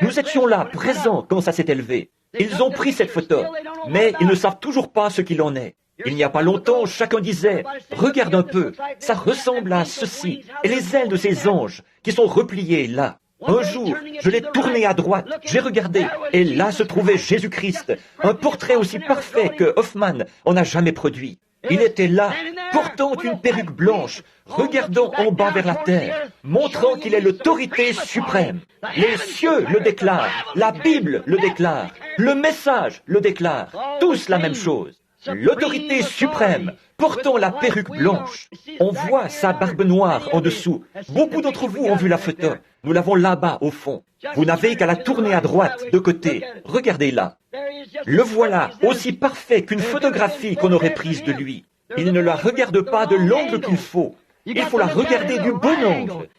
nous étions là, présents quand ça s'est élevé. Ils ont pris cette photo, mais ils ne savent toujours pas ce qu'il en est. Il n'y a pas longtemps, chacun disait, « Regarde un peu, ça ressemble à ceci, et les ailes de ces anges qui sont repliées là. » Un jour, je l'ai tourné à droite, j'ai regardé, et là se trouvait Jésus-Christ, un portrait aussi parfait que Hoffman en a jamais produit. Il était là, portant une perruque blanche, regardant en bas vers la terre, montrant qu'il est l'autorité suprême. Les cieux le déclarent, la Bible le déclare, le message le déclare, tous la même chose. L'autorité suprême, portant la perruque blanche. On voit sa barbe noire en dessous. Beaucoup d'entre vous ont vu la photo. Nous l'avons là-bas, au fond. Vous n'avez qu'à la tourner à droite, de côté. Regardez-la. Le voilà, aussi parfait qu'une photographie qu'on aurait prise de lui. Il ne la regarde pas de l'angle qu'il faut. Il faut la regarder du bon angle.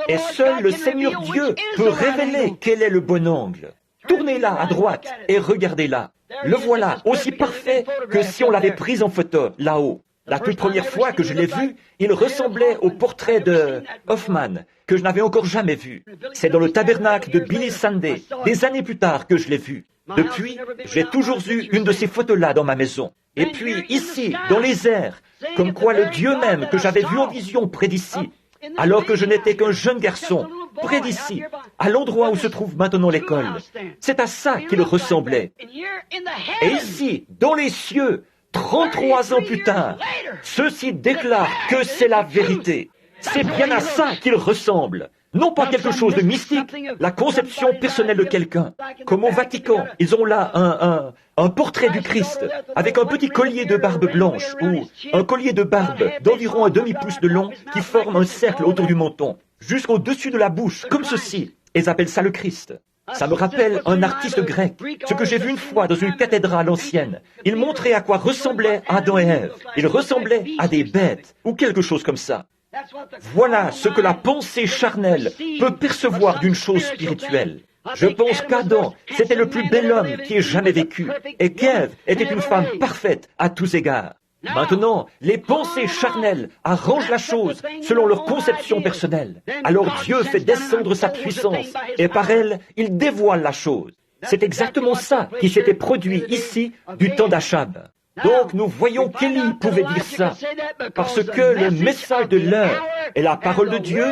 Et seul le Seigneur Dieu peut révéler quel est le bon angle. Tournez-la à droite et regardez-la. Le voilà, aussi parfait que si on l'avait prise en photo, là-haut. La toute première fois que je l'ai vu, il ressemblait au portrait de Hoffman, que je n'avais encore jamais vu. C'est dans le tabernacle de Billy Sunday, des années plus tard, que je l'ai vu. Depuis, j'ai toujours eu une de ces photos-là dans ma maison. Et puis, ici, dans les airs, comme quoi le Dieu même que j'avais vu en vision près d'ici, alors que je n'étais qu'un jeune garçon, près d'ici, à l'endroit où se trouve maintenant l'école. C'est à ça qu'il ressemblait. Et ici, dans les cieux, 33 ans plus tard, ceux-ci déclarent que c'est la vérité. C'est bien à ça qu'il ressemble. Non pas quelque chose de mystique, la conception personnelle de quelqu'un. Comme au Vatican, ils ont là un portrait du Christ, avec un petit collier de barbe blanche, ou un collier de barbe d'environ un demi-pouce de long, qui forme un cercle autour du menton, jusqu'au-dessus de la bouche, comme ceci. Ils appellent ça le Christ. Ça me rappelle un artiste grec, ce que j'ai vu une fois dans une cathédrale ancienne. Il montrait à quoi ressemblaient Adam et Ève. Ils ressemblaient à des bêtes, ou quelque chose comme ça. Voilà ce que la pensée charnelle peut percevoir d'une chose spirituelle. Je pense qu'Adam, c'était le plus bel homme qui ait jamais vécu, et qu'Ève était une femme parfaite à tous égards. Maintenant, les pensées charnelles arrangent la chose selon leur conception personnelle. Alors Dieu fait descendre sa puissance, et par elle, il dévoile la chose. C'est exactement ça qui s'était produit ici du temps d'Achab. Donc nous voyons qu'Élie pouvait dire ça, parce que le message de l'heure est la parole de Dieu,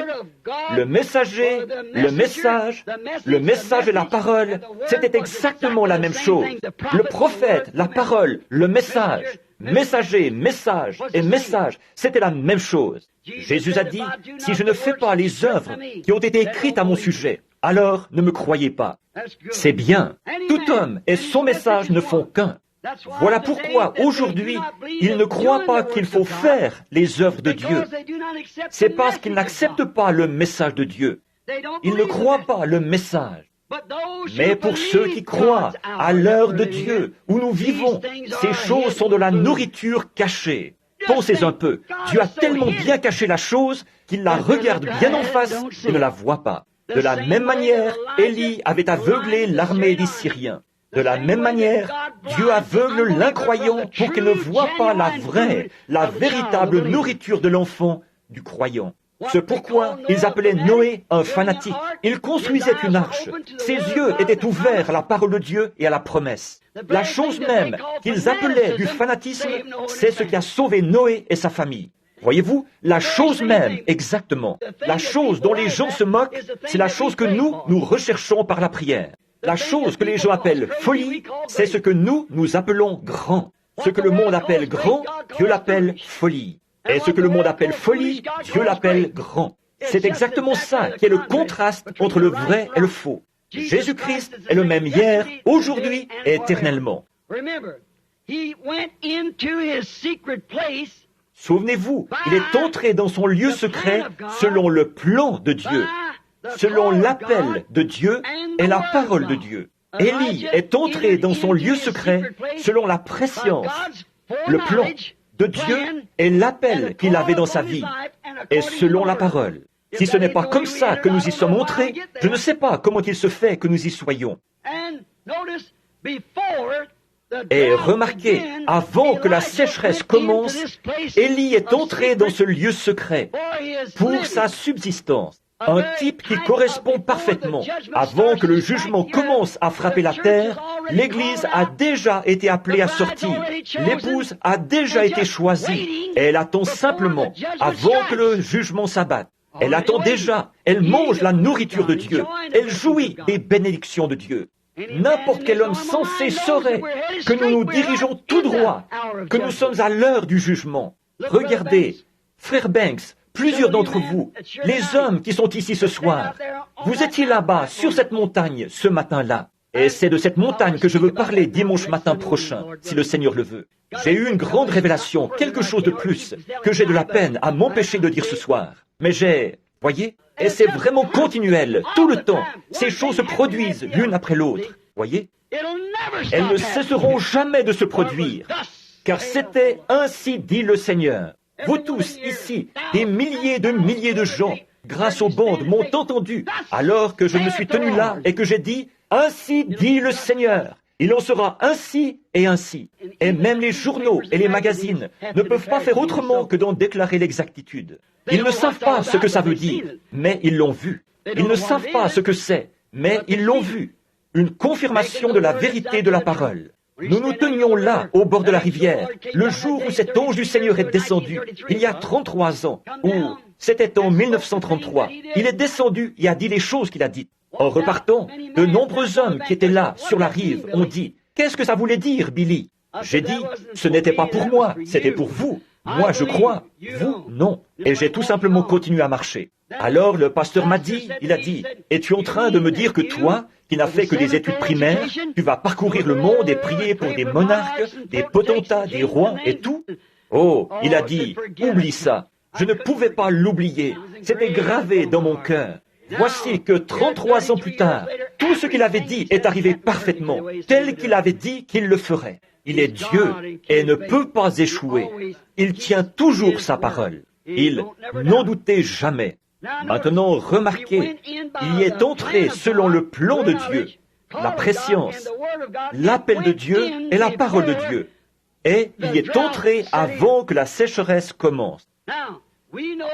le messager, le message et la parole, c'était exactement la même chose. Le prophète, la parole, le message, messager, message et message, c'était la même chose. Jésus a dit, si je ne fais pas les œuvres qui ont été écrites à mon sujet, alors ne me croyez pas. C'est bien. Tout homme et son message ne font qu'un. Voilà pourquoi, aujourd'hui, ils ne croient pas qu'il faut faire les œuvres de Dieu. C'est parce qu'ils n'acceptent pas le message de Dieu. Ils ne croient pas le message. Mais pour ceux qui croient à l'heure de Dieu, où nous vivons, ces choses sont de la nourriture cachée. Pensez un peu, Dieu a tellement bien caché la chose qu'il la regarde bien en face et ne la voit pas. De la même manière, Élie avait aveuglé l'armée des Syriens. De la même manière, Dieu aveugle l'incroyant pour qu'il ne voie pas la vraie, la véritable nourriture de l'enfant du croyant. C'est pourquoi ils appelaient Noé un fanatique. Il construisait une arche. Ses yeux étaient ouverts à la parole de Dieu et à la promesse. La chose même qu'ils appelaient du fanatisme, c'est ce qui a sauvé Noé et sa famille. Voyez-vous, la chose même, exactement, la chose dont les gens se moquent, c'est la chose que nous recherchons par la prière. La chose que les gens appellent folie, c'est ce que nous appelons grand. Ce que le monde appelle grand, Dieu l'appelle folie. Et ce que le monde appelle folie, Dieu l'appelle grand. C'est exactement ça qui est le contraste entre le vrai et le faux. Jésus-Christ est le même hier, aujourd'hui et éternellement. Souvenez-vous, il est entré dans son lieu secret selon le plan de Dieu, selon l'appel de Dieu et la parole de Dieu. Élie est entré dans son lieu secret selon la prescience, le plan de Dieu et l'appel qu'il avait dans sa vie, et selon la parole. Si ce n'est pas comme ça que nous y sommes entrés, je ne sais pas comment il se fait que nous y soyons. Et remarquez, avant que la sécheresse commence, Élie est entré dans ce lieu secret pour sa subsistance. Un type qui correspond parfaitement. Avant que le jugement commence à frapper la terre, l'Église a déjà été appelée à sortir. L'épouse a déjà été choisie. Et elle attend simplement, avant que le jugement s'abatte. Elle attend déjà. Elle mange la nourriture de Dieu. Elle jouit des bénédictions de Dieu. N'importe quel homme sensé saurait que nous nous dirigeons tout droit, que nous sommes à l'heure du jugement. Regardez, frère Banks, plusieurs d'entre vous, les hommes qui sont ici ce soir, vous étiez là-bas, sur cette montagne, ce matin-là. Et c'est de cette montagne que je veux parler dimanche matin prochain, si le Seigneur le veut. J'ai eu une grande révélation, quelque chose de plus, que j'ai de la peine à m'empêcher de dire ce soir. Mais voyez, et c'est vraiment continuel, tout le temps. Ces choses se produisent l'une après l'autre, voyez. Elles ne cesseront jamais de se produire, car c'était ainsi dit le Seigneur. Vous tous, ici, des milliers de gens, grâce aux bandes, m'ont entendu, alors que je me suis tenu là et que j'ai dit, ainsi dit le Seigneur. Il en sera ainsi et ainsi. Et même les journaux et les magazines ne peuvent pas faire autrement que d'en déclarer l'exactitude. Ils ne savent pas ce que ça veut dire, mais ils l'ont vu. Ils ne savent pas ce que c'est, mais ils l'ont vu. Une confirmation de la vérité de la parole. Nous nous tenions là, au bord de la rivière, le jour où cet ange du Seigneur est descendu, il y a 33 ans, ou c'était en 1933. Il est descendu et a dit les choses qu'il a dites. En repartant, de nombreux hommes qui étaient là, sur la rive, ont dit, « Qu'est-ce que ça voulait dire, Billy ?» J'ai dit, « Ce n'était pas pour moi, c'était pour vous. Moi, je crois, vous, non. » Et j'ai tout simplement continué à marcher. Alors, le pasteur m'a dit, il a dit, « Es-tu en train de me dire que toi, qui n'as fait que des études primaires, tu vas parcourir le monde et prier pour des monarques, des potentats, des rois et tout ?» Oh, il a dit, « Oublie ça. » Je ne pouvais pas l'oublier. C'était gravé dans mon cœur. Voici que 33 ans plus tard, tout ce qu'il avait dit est arrivé parfaitement, tel qu'il avait dit qu'il le ferait. Il est Dieu et ne peut pas échouer. Il tient toujours sa parole. Il n'en doutait jamais. Maintenant, remarquez, il y est entré selon le plan de Dieu, la prescience, l'appel de Dieu et la parole de Dieu. Et il y est entré avant que la sécheresse commence.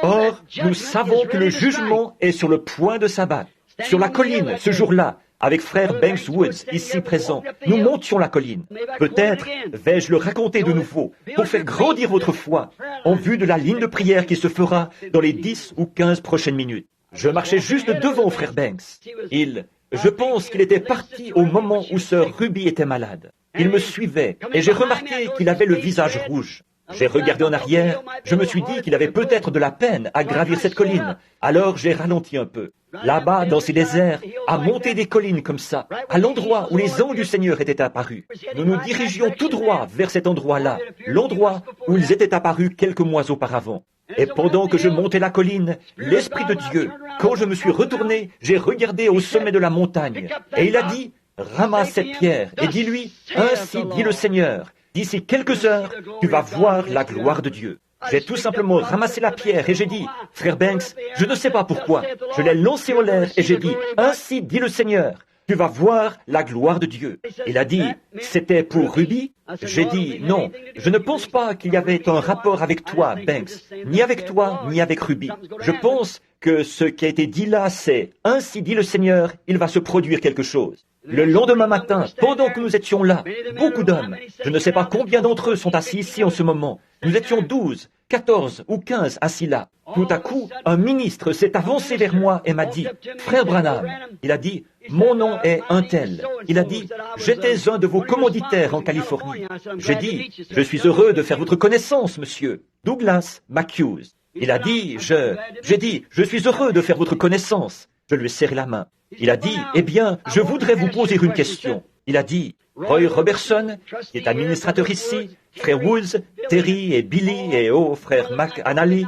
Or, nous savons que le jugement est sur le point de s'abattre. Sur la colline, ce jour-là, avec frère Banks Woods, ici présent, nous montions la colline. Peut-être vais-je le raconter de nouveau, pour faire grandir votre foi, en vue de la ligne de prière qui se fera dans les 10 ou 15 prochaines minutes. Je marchais juste devant frère Banks. Je pense qu'il était parti au moment où sœur Ruby était malade. Il me suivait, et j'ai remarqué qu'il avait le visage rouge. J'ai regardé en arrière, je me suis dit qu'il avait peut-être de la peine à gravir cette colline. Alors j'ai ralenti un peu. Là-bas, dans ces déserts, à monter des collines comme ça, à l'endroit où les anges du Seigneur étaient apparus. Nous nous dirigions tout droit vers cet endroit-là, l'endroit où ils étaient apparus quelques mois auparavant. Et pendant que je montais la colline, l'Esprit de Dieu, quand je me suis retourné, j'ai regardé au sommet de la montagne. Et il a dit, ramasse cette pierre et dis-lui, ainsi dit le Seigneur. D'ici quelques heures, tu vas voir la gloire de Dieu. J'ai tout simplement ramassé la pierre et j'ai dit, frère Banks, je ne sais pas pourquoi. Je l'ai lancée en l'air et j'ai dit, ainsi dit le Seigneur, tu vas voir la gloire de Dieu. Il a dit, c'était pour Ruby? J'ai dit, non, je ne pense pas qu'il y avait un rapport avec toi, Banks, ni avec toi, ni avec Ruby. Je pense que ce qui a été dit là, c'est, ainsi dit le Seigneur, il va se produire quelque chose. Le lendemain matin, pendant que nous étions là, beaucoup d'hommes, je ne sais pas combien d'entre eux sont assis ici en ce moment, nous étions 12, 14 ou 15 assis là. Tout à coup, un ministre s'est avancé vers moi et m'a dit, « Frère Branham », il a dit, « Mon nom est un tel ». Il a dit, « J'étais un de vos commanditaires en Californie ». J'ai dit, « Je suis heureux de faire votre connaissance, monsieur. Douglas McHughes ». Il a dit, j'ai dit, « Je suis heureux de faire votre connaissance ». Je lui ai serré la main. Il a dit, « Eh bien, je voudrais vous poser une question. » Il a dit, « Roy Robertson, qui est administrateur ici, frère Woods, Terry et Billy et frère McAnally,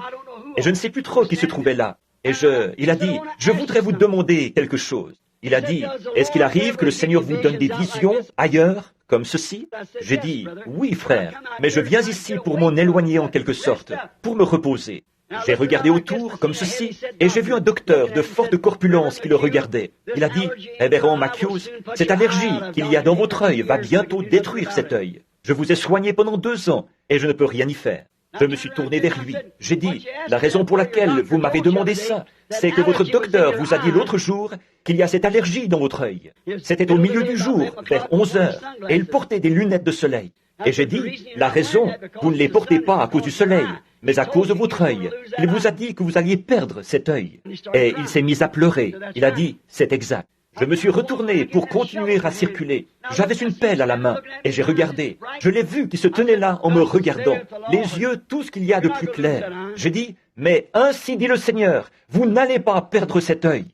et je ne sais plus trop qui se trouvait là. Et il a dit, « Je voudrais vous demander quelque chose. » Il a dit, est-ce qu'il arrive que le Seigneur vous donne des visions ailleurs, comme ceci? J'ai dit, oui frère, mais je viens ici pour m'en éloigner en quelque sorte, pour me reposer. J'ai regardé autour, comme ceci, et j'ai vu un docteur de forte corpulence qui le regardait. Il a dit, Révérend Matthews, cette allergie qu'il y a dans votre œil va bientôt détruire cet œil. Je vous ai soigné pendant 2 ans, et je ne peux rien y faire. Je me suis tourné vers lui. J'ai dit, la raison pour laquelle vous m'avez demandé ça, c'est que votre docteur vous a dit l'autre jour qu'il y a cette allergie dans votre œil. C'était au milieu du jour, vers 11 heures, et il portait des lunettes de soleil. Et j'ai dit, la raison, vous ne les portez pas à cause du soleil, mais à cause de votre œil. Il vous a dit que vous alliez perdre cet œil. Et il s'est mis à pleurer. Il a dit, c'est exact. Je me suis retourné pour continuer à circuler. J'avais une pelle à la main, et j'ai regardé. Je l'ai vu qui se tenait là en me regardant, les yeux tout ce qu'il y a de plus clair. J'ai dit, mais ainsi dit le Seigneur, vous n'allez pas perdre cet œil.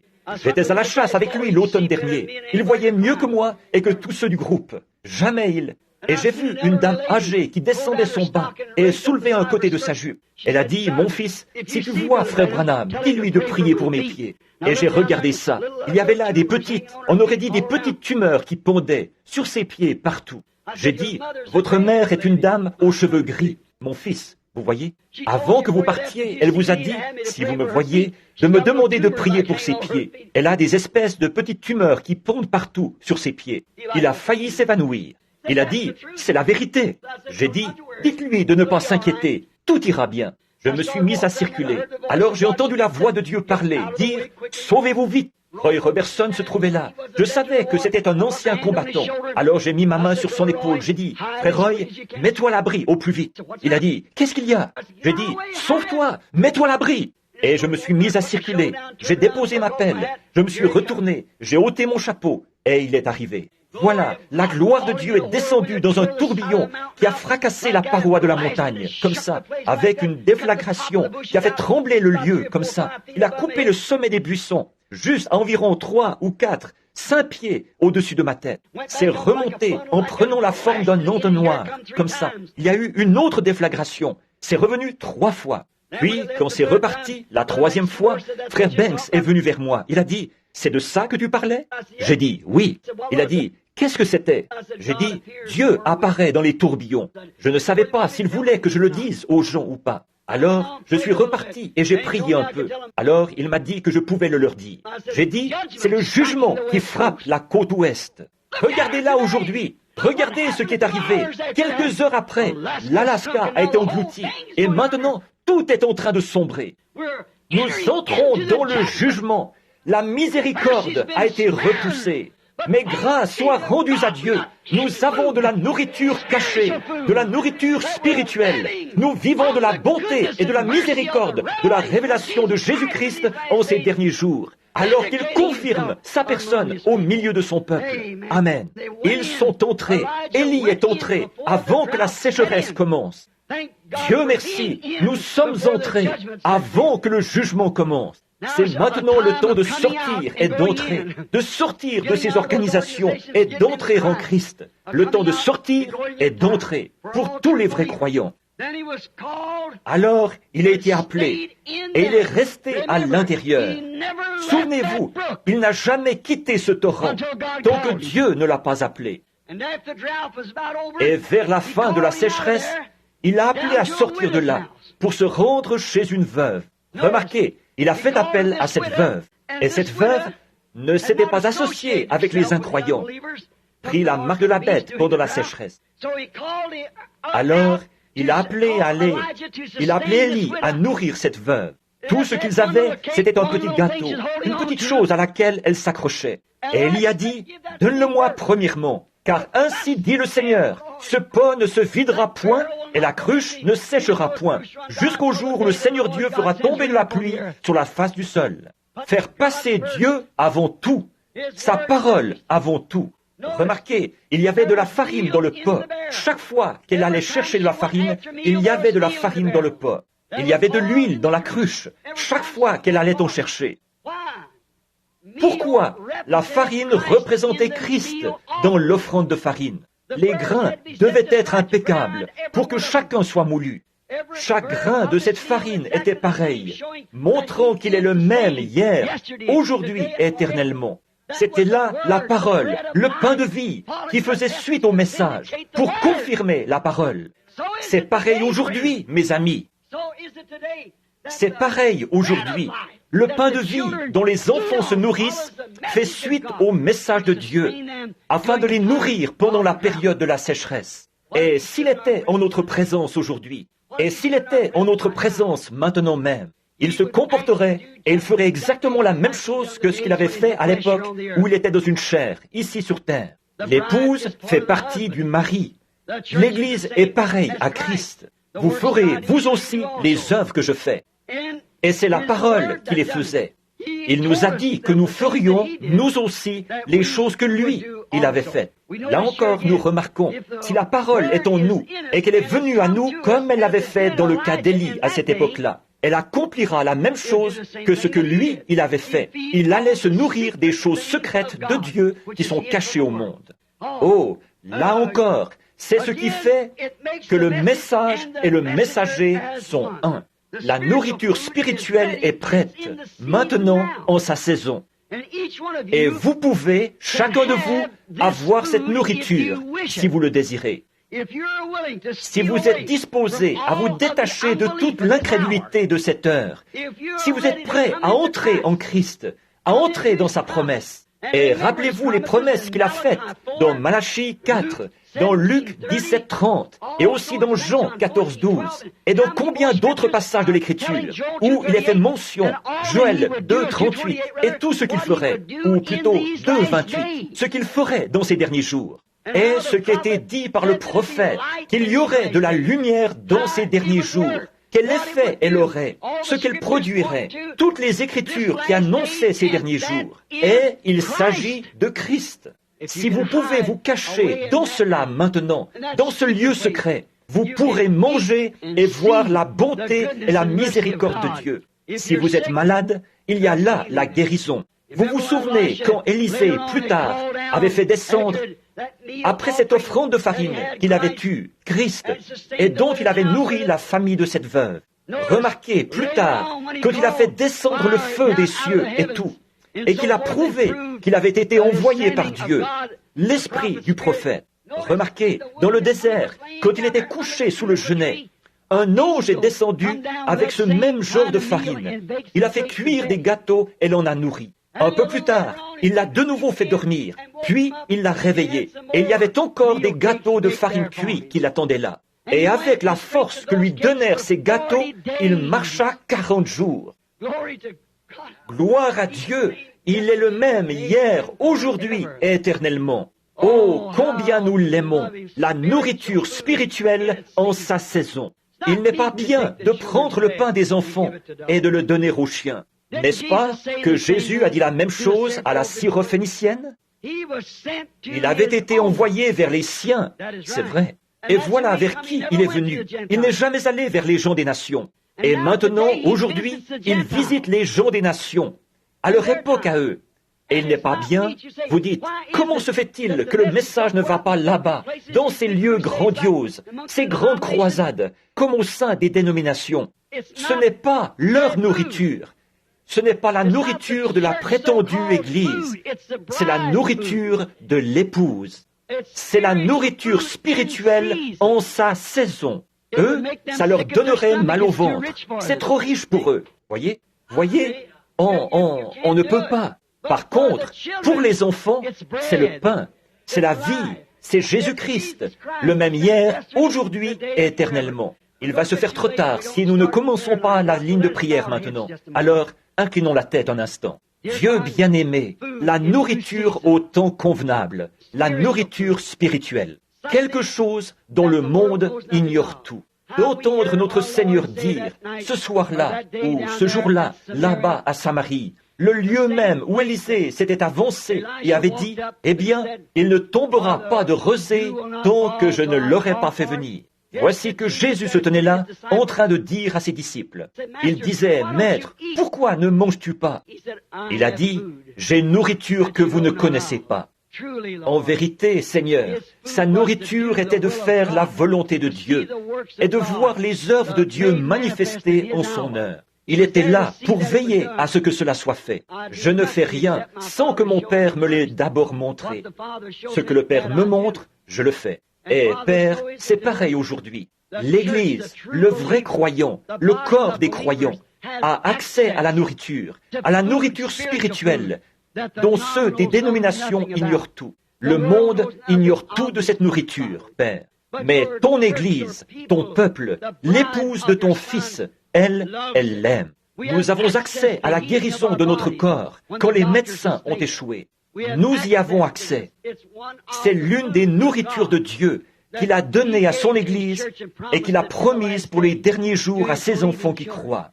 J'étais à la chasse avec lui l'automne dernier. Il voyait mieux que moi et que tous ceux du groupe. Jamais il... Et j'ai vu une dame âgée qui descendait son bas et soulevait un côté de sa jupe. Elle a dit, mon fils, si tu vois frère Branham, dis-lui de prier pour mes pieds. Et j'ai regardé ça. Il y avait là des petites, on aurait dit des petites tumeurs qui pendaient sur ses pieds partout. J'ai dit, votre mère est une dame aux cheveux gris. Mon fils, vous voyez, avant que vous partiez, elle vous a dit, si vous me voyez, de me demander de prier pour ses pieds. Elle a des espèces de petites tumeurs qui pondent partout sur ses pieds. Il a failli s'évanouir. Il a dit, c'est la vérité. J'ai dit, dites-lui de ne pas s'inquiéter, tout ira bien. Je me suis mis à circuler. Alors j'ai entendu la voix de Dieu parler, dire, sauvez-vous vite. Roy Robertson se trouvait là. Je savais que c'était un ancien combattant. Alors j'ai mis ma main sur son épaule. J'ai dit, frère Roy, mets-toi à l'abri au plus vite. Il a dit, qu'est-ce qu'il y a? J'ai dit, sauve-toi, mets-toi à l'abri. Et je me suis mis à circuler. J'ai déposé ma pelle. Je me suis retourné. J'ai ôté mon chapeau. Et il est arrivé. Voilà, la gloire de Dieu est descendue dans un tourbillon qui a fracassé la paroi de la montagne, comme ça, avec une déflagration qui a fait trembler le lieu, comme ça. Il a coupé le sommet des buissons, juste à environ 3 ou 4, 5 pieds au-dessus de ma tête. C'est remonté en prenant la forme d'un entonnoir, comme ça. Il y a eu une autre déflagration. C'est revenu 3 fois. Puis, quand c'est reparti, la 3e fois, frère Banks est venu vers moi. Il a dit, c'est de ça que tu parlais? J'ai dit, oui. Il a dit, qu'est-ce que c'était? J'ai dit, Dieu apparaît dans les tourbillons. Je ne savais pas s'il voulait que je le dise aux gens ou pas. Alors, je suis reparti et j'ai prié un peu. Alors, il m'a dit que je pouvais le leur dire. J'ai dit, c'est le jugement qui frappe la côte ouest. Regardez là aujourd'hui. Regardez ce qui est arrivé. Quelques heures après, l'Alaska a été englouti. Et maintenant, tout est en train de sombrer. Nous entrons dans le jugement. La miséricorde a été repoussée. Mais grâce soit rendue à Dieu. Nous avons de la nourriture cachée, de la nourriture spirituelle. Nous vivons de la bonté et de la miséricorde, de la révélation de Jésus-Christ en ces derniers jours, alors qu'il confirme sa personne au milieu de son peuple. Amen. Ils sont entrés, Élie est entré avant que la sécheresse commence. Dieu merci, nous sommes entrés avant que le jugement commence. C'est maintenant le temps de sortir et d'entrer, de sortir de ces organisations et d'entrer en Christ. Le temps de sortir et d'entrer pour tous les vrais croyants. Alors, il a été appelé et il est resté à l'intérieur. Souvenez-vous, il n'a jamais quitté ce torrent tant que Dieu ne l'a pas appelé. Et vers la fin de la sécheresse, il a appelé à sortir de là pour se rendre chez une veuve. Remarquez, il a fait appel à cette veuve. Et cette veuve ne s'était pas associée avec les incroyants, pris la marque de la bête pendant la sécheresse. Alors, il a appelé Élie à nourrir cette veuve. Tout ce qu'ils avaient, c'était un petit gâteau, une petite chose à laquelle elle s'accrochait. Et Élie a dit, « Donne-le-moi premièrement, car ainsi dit le Seigneur, ce pot ne se videra point et la cruche ne séchera point, jusqu'au jour où le Seigneur Dieu fera tomber de la pluie sur la face du sol. » Faire passer Dieu avant tout, sa parole avant tout. Remarquez, il y avait de la farine dans le pot. Chaque fois qu'elle allait chercher de la farine, il y avait de la farine dans le pot. Il y avait de l'huile dans la cruche. Chaque fois qu'elle allait en chercher. Pourquoi la farine représentait Christ dans l'offrande de farine? Les grains devaient être impeccables pour que chacun soit moulu. Chaque grain de cette farine était pareil, montrant qu'il est le même hier, aujourd'hui et éternellement. C'était là la parole, le pain de vie, qui faisait suite au message, pour confirmer la parole. C'est pareil aujourd'hui, mes amis. C'est pareil aujourd'hui. Le pain de vie dont les enfants se nourrissent fait suite au message de Dieu, afin de les nourrir pendant la période de la sécheresse. Et s'il était en notre présence aujourd'hui, et s'il était en notre présence maintenant même, il se comporterait et il ferait exactement la même chose que ce qu'il avait fait à l'époque où il était dans une chair, ici sur terre. L'épouse fait partie du mari. L'Église est pareille à Christ. Vous ferez, vous aussi, les œuvres que je fais. Et c'est la parole qui les faisait. Il nous a dit que nous ferions, nous aussi, les choses que lui, il avait faites. Là encore, nous remarquons, si la parole est en nous et qu'elle est venue à nous comme elle l'avait fait dans le cas d'Élie à cette époque-là, elle accomplira la même chose que ce que lui, il avait fait. Il allait se nourrir des choses secrètes de Dieu qui sont cachées au monde. Oh, là encore, c'est ce qui fait que le message et le messager sont un. La nourriture spirituelle est prête, maintenant en sa saison. Et vous pouvez, chacun de vous, avoir cette nourriture, si vous le désirez. Si vous êtes disposé à vous détacher de toute l'incrédulité de cette heure, si vous êtes prêt à entrer en Christ, à entrer dans sa promesse, et rappelez-vous les promesses qu'il a faites dans Malachie 4, dans Luc 17, 30, et aussi dans Jean 14, 12, et dans combien d'autres passages de l'Écriture, où il est fait mention, Joël 2, 38, et tout ce qu'il ferait, ou plutôt 2, 28, ce qu'il ferait dans ces derniers jours. Et ce qui était dit par le prophète, qu'il y aurait de la lumière dans ces derniers jours, quel effet elle aurait, ce qu'elle produirait, toutes les Écritures qui annonçaient ces derniers jours. Et il s'agit de Christ. Si vous pouvez vous cacher dans cela maintenant, dans ce lieu secret, vous pourrez manger et voir la bonté et la miséricorde de Dieu. Si vous êtes malade, il y a là la guérison. Vous vous souvenez quand Élisée, plus tard, avait fait descendre, après cette offrande de farine qu'il avait eue, Christ, et dont il avait nourri la famille de cette veuve. Remarquez, plus tard, quand il a fait descendre le feu des cieux et tout, et qu'il a prouvé qu'il avait été envoyé par Dieu, l'esprit du prophète. Remarquez, dans le désert, quand il était couché sous le genêt, un ange est descendu avec ce même genre de farine. Il a fait cuire des gâteaux et l'en a nourri. Un peu plus tard, il l'a de nouveau fait dormir, puis il l'a réveillé, et il y avait encore des gâteaux de farine cuits qui l'attendaient là. Et avec la force que lui donnèrent ces gâteaux, il marcha 40 jours. Gloire à Dieu, il est le même hier, aujourd'hui et éternellement. Oh, combien nous l'aimons, la nourriture spirituelle en sa saison. Il n'est pas bien de prendre le pain des enfants et de le donner aux chiens. N'est-ce pas que Jésus a dit la même chose à la syrophénicienne? Il avait été envoyé vers les siens, c'est vrai. Et voilà vers qui il est venu. Il n'est jamais allé vers les gens des nations. Et maintenant, aujourd'hui, il visite les gens des nations, à leur époque à eux. Et il n'est pas bien. Vous dites, comment se fait-il que le message ne va pas là-bas, dans ces lieux grandioses, ces grandes croisades, comme au sein des dénominations? Ce n'est pas leur nourriture. Ce n'est pas la nourriture de la prétendue Église, c'est la nourriture de l'épouse. C'est la nourriture spirituelle en sa saison. Eux, ça leur donnerait mal au ventre. C'est trop riche pour eux. Voyez, on ne peut pas. Par contre, pour les enfants, c'est le pain, c'est la vie, c'est Jésus-Christ, le même hier, aujourd'hui et éternellement. Il va se faire trop tard si nous ne commençons pas la ligne de prière maintenant. Alors, inclinons la tête un instant. Dieu bien-aimé, la nourriture au temps convenable, la nourriture spirituelle, quelque chose dont le monde ignore tout. D'entendre notre Seigneur dire, ce soir-là, ou ce jour-là, là-bas à Samarie, le lieu même où Élisée s'était avancé et avait dit, eh bien, il ne tombera pas de rosée tant que je ne l'aurai pas fait venir. Voici que Jésus se tenait là, en train de dire à ses disciples. Il disait, « Maître, pourquoi ne manges-tu pas ?» Il a dit, « J'ai une nourriture que vous ne connaissez pas. » En vérité, Seigneur, sa nourriture était de faire la volonté de Dieu et de voir les œuvres de Dieu manifestées en son heure. Il était là pour veiller à ce que cela soit fait. Je ne fais rien sans que mon Père me l'ait d'abord montré. Ce que le Père me montre, je le fais. Et Père, c'est pareil aujourd'hui. L'Église, le vrai croyant, le corps des croyants, a accès à la nourriture spirituelle, dont ceux des dénominations ignorent tout. Le monde ignore tout de cette nourriture, Père. Mais ton Église, ton peuple, l'épouse de ton Fils, elle l'aime. Nous avons accès à la guérison de notre corps quand les médecins ont échoué. Nous y avons accès. C'est l'une des nourritures de Dieu qu'il a données à son Église et qu'il a promise pour les derniers jours à ses enfants qui croient.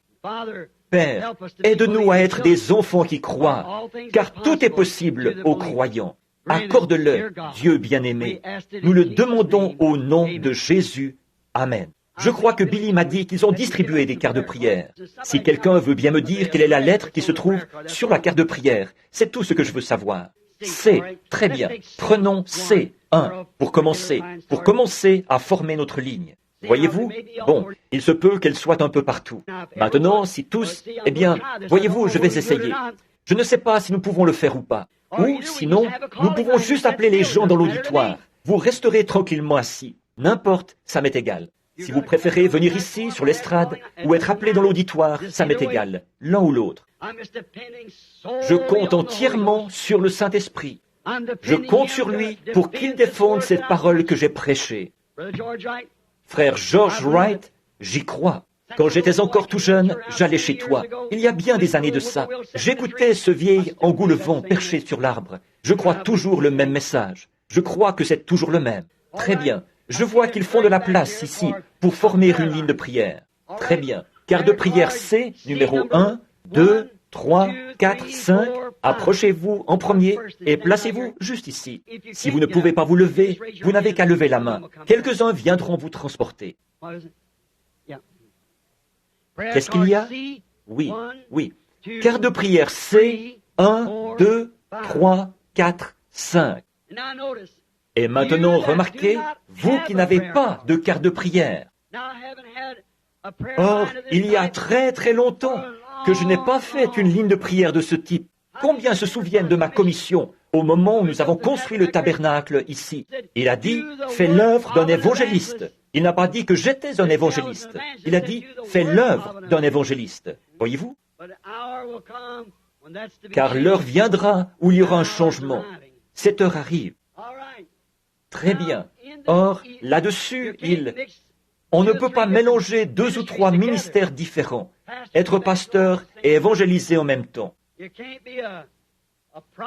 Père, aide-nous à être des enfants qui croient, car tout est possible aux croyants. Accorde-le, Dieu bien-aimé. Nous le demandons au nom de Jésus. Amen. Je crois que Billy m'a dit qu'ils ont distribué des cartes de prière. Si quelqu'un veut bien me dire quelle est la lettre qui se trouve sur la carte de prière, c'est tout ce que je veux savoir. C, très bien. Prenons C1 pour commencer à former notre ligne. Voyez-vous? Bon, il se peut qu'elle soit un peu partout. Maintenant, si tous, eh bien, voyez-vous, je vais essayer. Je ne sais pas si nous pouvons le faire ou pas. Ou, sinon, nous pouvons juste appeler les gens dans l'auditoire. Vous resterez tranquillement assis. N'importe, ça m'est égal. Si vous préférez venir ici, sur l'estrade, ou être appelé dans l'auditoire, ça m'est égal. L'un ou l'autre. Je compte entièrement sur le Saint-Esprit. Je compte sur lui pour qu'il défende cette parole que j'ai prêchée. Frère George Wright, j'y crois. Quand j'étais encore tout jeune, j'allais chez toi. Il y a bien des années de ça. J'écoutais ce vieil engoulevent perché sur l'arbre. Je crois toujours le même message. Je crois que c'est toujours le même. Très bien. Je vois qu'ils font de la place ici pour former une ligne de prière. Très bien. Carte de prière C, numéro 1, 2, 3, 4, 5. Approchez-vous en premier et placez-vous juste ici. Si vous ne pouvez pas vous lever, vous n'avez qu'à lever la main. Quelques-uns viendront vous transporter. Qu'est-ce qu'il y a? Oui. Carte de prière C, 1, 2, 3, 4, 5. Et maintenant, remarquez, vous qui n'avez pas de carte de prière. Or, il y a très très longtemps que je n'ai pas fait une ligne de prière de ce type. Combien se souviennent de ma commission au moment où nous avons construit le tabernacle ici? Il a dit, fais l'œuvre d'un évangéliste. Il n'a pas dit que j'étais un évangéliste. Il a dit, fais l'œuvre d'un évangéliste. Voyez-vous? Car l'heure viendra où il y aura un changement. Cette heure arrive. Très bien. Or, là-dessus, on ne peut pas mélanger 2 ou 3 ministères différents, être pasteur et évangéliser en même temps.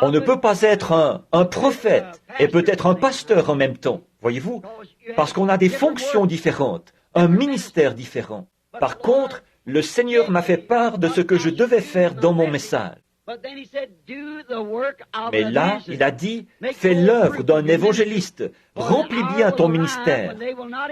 On ne peut pas être un prophète et peut-être un pasteur en même temps, voyez-vous, parce qu'on a des fonctions différentes, un ministère différent. Par contre, le Seigneur m'a fait part de ce que je devais faire dans mon message. Mais là, il a dit, fais l'œuvre d'un évangéliste, remplis bien ton ministère,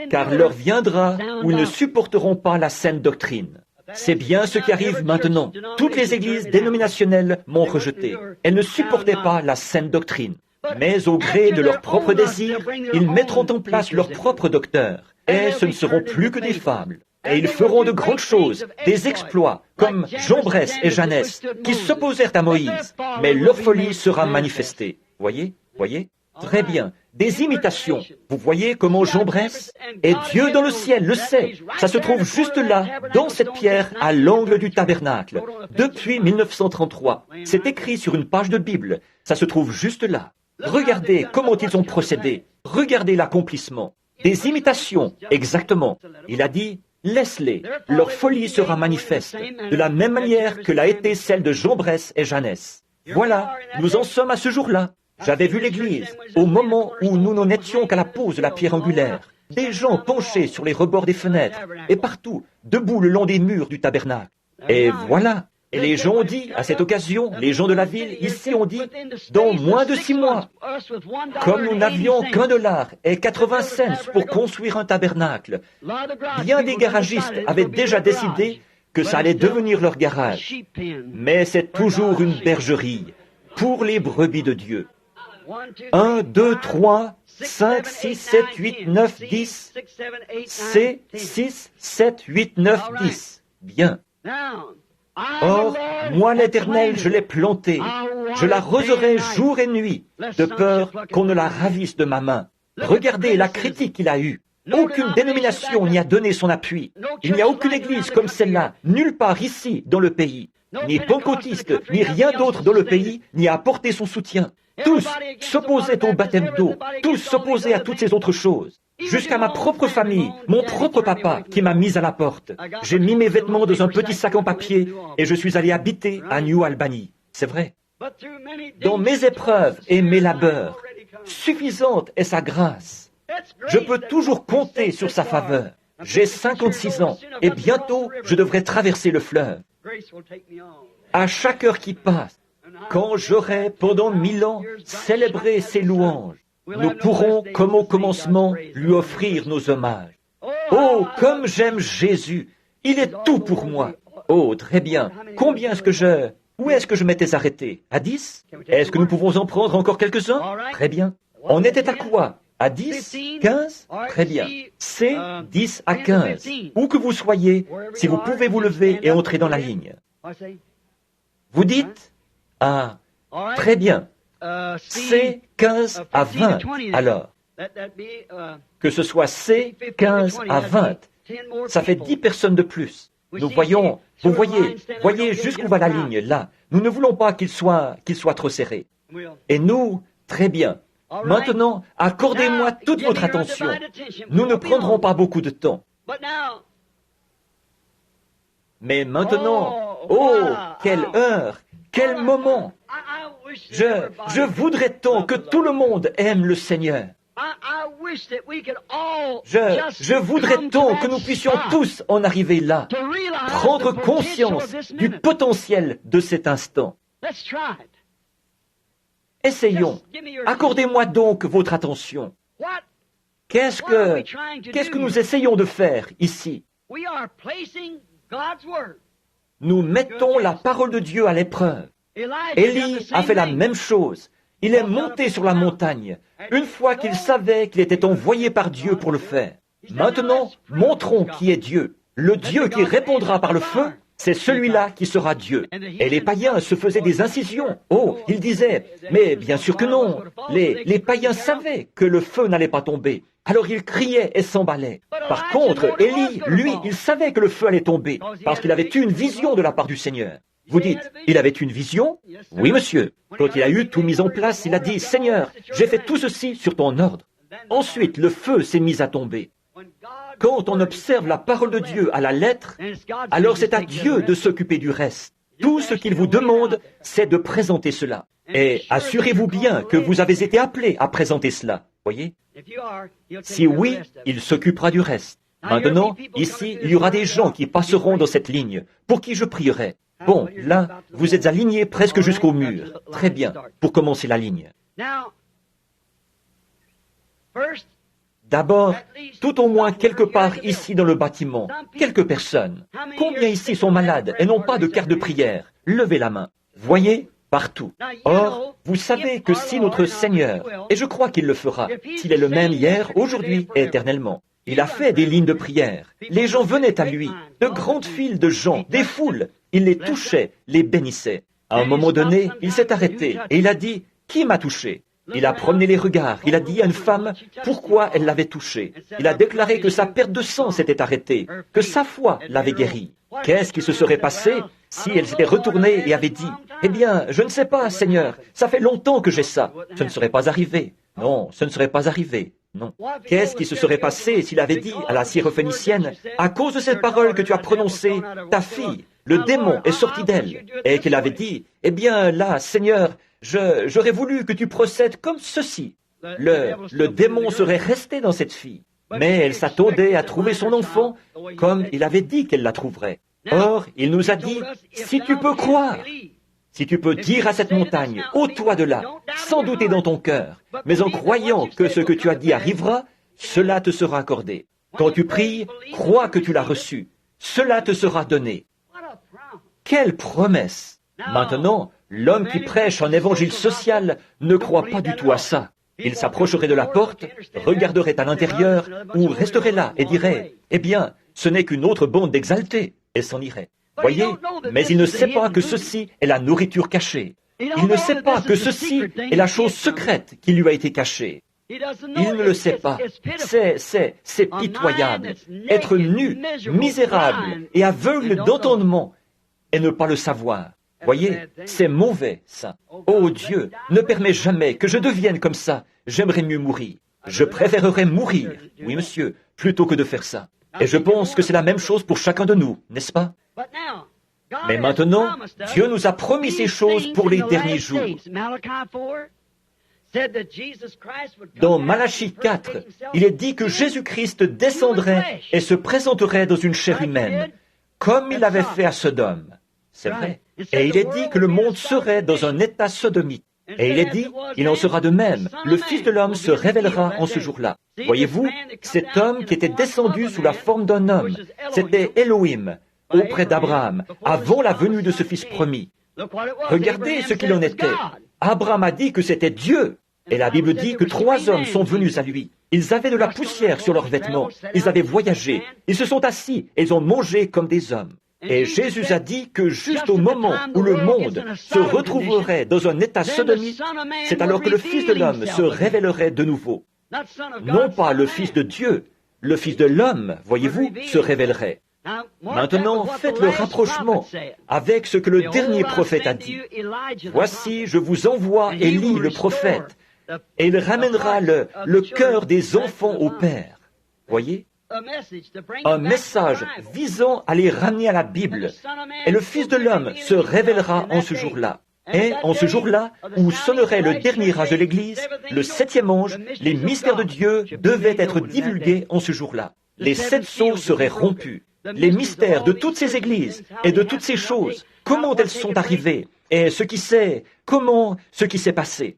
car l'heure viendra où ils ne supporteront pas la saine doctrine. C'est bien ce qui arrive maintenant. Toutes les églises dénominationnelles m'ont rejeté. Elles ne supportaient pas la saine doctrine. Mais au gré de leurs propres désirs, ils mettront en place leurs propres docteurs. Et ce ne seront plus que des fables. Et ils feront de grandes choses, des exploits, comme Jean Bress et Jeannès, qui s'opposèrent à Moïse. Mais leur folie sera manifestée. Voyez? Très bien. Des imitations. Vous voyez comment Jean Bress? Et Dieu dans le ciel le sait. Ça se trouve juste là, dans cette pierre, à l'angle du tabernacle. Depuis 1933. C'est écrit sur une page de Bible. Ça se trouve juste là. Regardez comment ils ont procédé. Regardez l'accomplissement. Des imitations, exactement. Il a dit, laisse-les. Leur folie sera manifeste, de la même manière que l'a été celle de Jean Bress et Jeannès. Voilà, nous en sommes à ce jour-là. J'avais vu l'église, au moment où nous n'en étions qu'à la pose de la pierre angulaire. Des gens penchés sur les rebords des fenêtres, et partout, debout le long des murs du tabernacle. Et voilà. Et les gens ont dit, à cette occasion, les gens de la ville, ici ont dit, dans moins de 6 mois, comme nous n'avions qu'$1 et 80 cents pour construire un tabernacle, bien des garagistes avaient déjà décidé que ça allait devenir leur garage. Mais c'est toujours une bergerie pour les brebis de Dieu. 1, 2, 3, 5, 6, 7, 8, 9, 10. C'est 6, 7, 8, 9, 10. Bien. Or, moi l'Éternel, je l'ai plantée, je l'arroserai jour et nuit, de peur qu'on ne la ravisse de ma main. Regardez la critique qu'il a eue. Aucune dénomination n'y a donné son appui. Il n'y a aucune église comme celle-là, nulle part ici dans le pays. Ni pentecôtiste, ni rien d'autre dans le pays n'y a apporté son soutien. Tous s'opposaient au baptême d'eau, tous s'opposaient à toutes ces autres choses. Jusqu'à ma propre famille, mon propre papa qui m'a mis à la porte. J'ai mis mes vêtements dans un petit sac en papier et je suis allé habiter à New Albany. C'est vrai. Dans mes épreuves et mes labeurs, suffisante est sa grâce. Je peux toujours compter sur sa faveur. J'ai 56 ans et bientôt je devrais traverser le fleuve. À chaque heure qui passe, quand j'aurai pendant 1000 ans célébré ses louanges, nous pourrons, comme au commencement, lui offrir nos hommages. Oh, comme j'aime Jésus! Il est tout pour moi. Oh, très bien. Combien est-ce que je... Où est-ce que je m'étais arrêté? À 10? Est-ce que nous pouvons en prendre encore quelques-uns? Très bien. On était à quoi? À 10? 15? Très bien. C'est 10 à 15. Où que vous soyez, si vous pouvez vous lever et entrer dans la ligne. Vous dites? Ah, très bien. C 15 à 20, alors. Que ce soit C 15 à 20, ça fait 10 personnes de plus. Nous voyons, vous voyez jusqu'où va la ligne, là. Nous ne voulons pas qu'il soit trop serré. Et nous, très bien. Maintenant, accordez-moi toute votre attention. Nous ne prendrons pas beaucoup de temps. Mais maintenant, oh, quelle heure, quel moment! Je voudrais tant que tout le monde aime le Seigneur. Je voudrais tant que nous puissions tous en arriver là, prendre conscience du potentiel de cet instant. Essayons. Accordez-moi donc votre attention. Qu'est-ce que nous essayons de faire ici? Nous mettons la parole de Dieu à l'épreuve. Élie a fait la même chose. Il est monté sur la montagne, une fois qu'il savait qu'il était envoyé par Dieu pour le faire. Maintenant, montrons qui est Dieu. Le Dieu qui répondra par le feu, c'est celui-là qui sera Dieu. Et les païens se faisaient des incisions. Oh, ils disaient, mais bien sûr que non. Les païens savaient que le feu n'allait pas tomber. Alors ils criaient et s'emballaient. Par contre, Élie, lui, il savait que le feu allait tomber, parce qu'il avait eu une vision de la part du Seigneur. Vous dites, il avait une vision? Oui, monsieur. Quand il a eu tout mis en place, il a dit, Seigneur, j'ai fait tout ceci sur ton ordre. Ensuite, le feu s'est mis à tomber. Quand on observe la parole de Dieu à la lettre, alors c'est à Dieu de s'occuper du reste. Tout ce qu'il vous demande, c'est de présenter cela. Et assurez-vous bien que vous avez été appelé à présenter cela. Voyez? Si oui, il s'occupera du reste. Maintenant, ici, il y aura des gens qui passeront dans cette ligne, pour qui je prierai. Bon, là, vous êtes alignés presque jusqu'au mur. Très bien, pour commencer la ligne. D'abord, tout au moins quelque part ici dans le bâtiment, quelques personnes. Combien ici sont malades et n'ont pas de carte de prière? Levez la main. Voyez, partout. Or, vous savez que si notre Seigneur, et je crois qu'il le fera, s'il est le même hier, aujourd'hui et éternellement, il a fait des lignes de prière. Les gens venaient à lui, de grandes files de gens, des foules. Il les touchait, les bénissait. À un moment donné, il s'est arrêté et il a dit, « Qui m'a touché ?» Il a promené les regards. Il a dit à une femme pourquoi elle l'avait touché. Il a déclaré que sa perte de sang s'était arrêtée, que sa foi l'avait guérie. Qu'est-ce qui se serait passé si elle s'était retournée et avait dit, « Eh bien, je ne sais pas, Seigneur, ça fait longtemps que j'ai ça. » Ce ne serait pas arrivé. Non, ce ne serait pas arrivé. Non. Qu'est-ce qui se serait passé s'il avait dit à la syrophénicienne, « À cause de cette parole que tu as prononcée, ta fille, le démon est sorti d'elle. » Et qu'elle avait dit, « Eh bien, là, Seigneur, j'aurais voulu que tu procèdes comme ceci. » Le démon serait resté dans cette fille. Mais elle s'attendait à trouver son enfant comme il avait dit qu'elle la trouverait. Or, il nous a dit, « Si tu peux croire, si tu peux dire à cette montagne, ôte-toi de là, sans douter dans ton cœur, mais en croyant que ce que tu as dit arrivera, cela te sera accordé. Quand tu pries, crois que tu l'as reçu, cela te sera donné. » Quelle promesse! Maintenant, l'homme qui prêche un évangile social ne croit pas du tout à ça. Il s'approcherait de la porte, regarderait à l'intérieur, ou resterait là et dirait, « Eh bien, ce n'est qu'une autre bande d'exaltés », et s'en irait. Voyez, mais il ne sait pas que ceci est la nourriture cachée. Il ne sait pas que ceci est la chose secrète qui lui a été cachée. Il ne le sait pas. C'est pitoyable. Être nu, misérable et aveugle d'entendement et ne pas le savoir. Voyez, c'est mauvais, ça. Oh Dieu, ne permets jamais que je devienne comme ça. J'aimerais mieux mourir. Je préférerais mourir, oui monsieur, plutôt que de faire ça. Et je pense que c'est la même chose pour chacun de nous, n'est-ce pas? Mais maintenant, Dieu nous a promis ces choses pour les derniers jours. Dans Malachie 4, il est dit que Jésus-Christ descendrait et se présenterait dans une chair humaine, comme il l'avait fait à Sodome. C'est vrai. Et il est dit que le monde serait dans un état sodomite. Et il est dit, il en sera de même. Le Fils de l'homme se révélera en ce jour-là. Voyez-vous, cet homme qui était descendu sous la forme d'un homme, c'était Elohim, auprès d'Abraham, avant la venue de ce Fils promis. Regardez ce qu'il en était. Abraham a dit que c'était Dieu. Et la Bible dit que 3 hommes sont venus à lui. Ils avaient de la poussière sur leurs vêtements. Ils avaient voyagé. Ils se sont assis et ils ont mangé comme des hommes. Et Jésus a dit que juste au moment où le monde se retrouverait dans un état sodomite, c'est alors que le Fils de l'homme se révélerait de nouveau. Non pas le Fils de Dieu, le Fils de l'homme, voyez-vous, se révélerait. Maintenant, faites le rapprochement avec ce que le dernier prophète a dit. Voici, je vous envoie Élie le prophète, et il ramènera le cœur des enfants au Père. Voyez? Un message visant à les ramener à la Bible. Et le Fils de l'homme se révélera en ce jour-là. Et en ce jour-là, où sonnerait le dernier âge de l'Église, le 7e ange, les mystères de Dieu devaient être divulgués en ce jour-là. Les 7 sceaux seraient rompus. Les mystères de toutes ces églises et de toutes ces choses, comment elles sont arrivées, et ce qui s'est passé.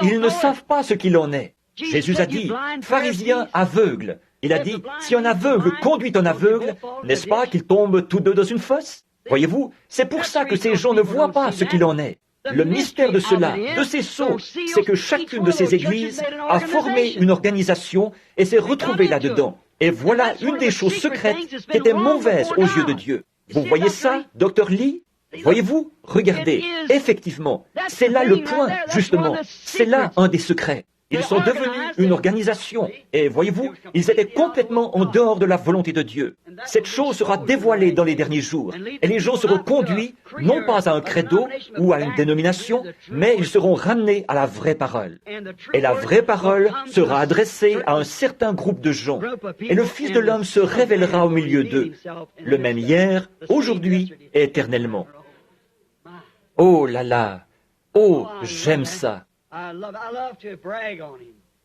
Ils ne savent pas ce qu'il en est. Jésus a dit, pharisiens aveugles. Il a dit, si un aveugle conduit un aveugle, n'est-ce pas qu'ils tombent tous deux dans une fosse? Voyez-vous, c'est pour ça que ces gens ne voient pas ce qu'il en est. Le mystère de cela, de ces sceaux, c'est que chacune de ces églises a formé une organisation et s'est retrouvée là-dedans. Et voilà une des choses secrètes qui était mauvaise aux yeux de Dieu. Vous voyez ça, Dr. Lee? Voyez-vous? Regardez, effectivement, c'est là le point, justement. C'est là un des secrets. Ils sont devenus une organisation. Et voyez-vous, ils étaient complètement en dehors de la volonté de Dieu. Cette chose sera dévoilée dans les derniers jours. Et les gens seront conduits, non pas à un credo ou à une dénomination, mais ils seront ramenés à la vraie parole. Et la vraie parole sera adressée à un certain groupe de gens. Et le Fils de l'homme se révélera au milieu d'eux, le même hier, aujourd'hui et éternellement. Oh là là! Oh, j'aime ça!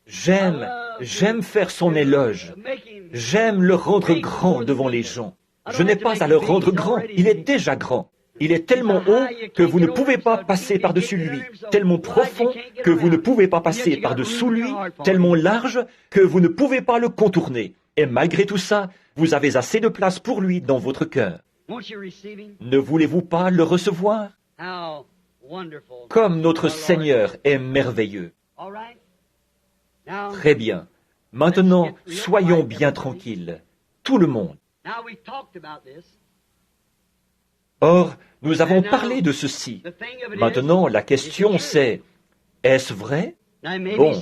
J'aime faire son éloge. J'aime le rendre grand devant les gens. Je n'ai pas à le rendre grand, il est déjà grand. Il est tellement haut que vous ne pouvez pas passer par-dessus lui, tellement profond que vous ne pouvez pas passer par-dessous lui, tellement large que vous ne pouvez pas le contourner. Et malgré tout ça, vous avez assez de place pour lui dans votre cœur. Ne voulez-vous pas le recevoir? Comme notre Seigneur est merveilleux. Très bien. Maintenant, soyons bien tranquilles. Tout le monde. Or, nous avons parlé de ceci. Maintenant, la question c'est, est-ce vrai? Bon,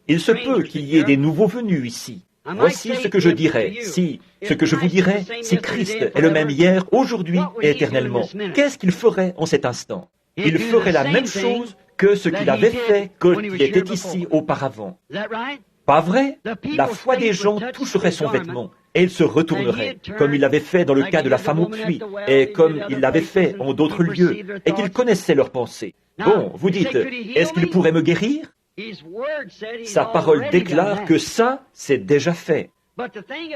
il se peut qu'il y ait des nouveaux venus ici. Voici ce que je dirais, ce que je vous dirais, si Christ est le même hier, aujourd'hui et éternellement. Qu'est-ce qu'il ferait en cet instant? Il ferait la même chose que ce qu'il avait fait quand il était ici auparavant. Pas vrai? La foi des gens toucherait son vêtement et il se retournerait, comme il l'avait fait dans le cas de la femme au puits, et comme il l'avait fait en d'autres lieux, et qu'il connaissait leurs pensées. Bon, vous dites, est-ce qu'il pourrait me guérir? Sa parole déclare que ça, c'est déjà fait.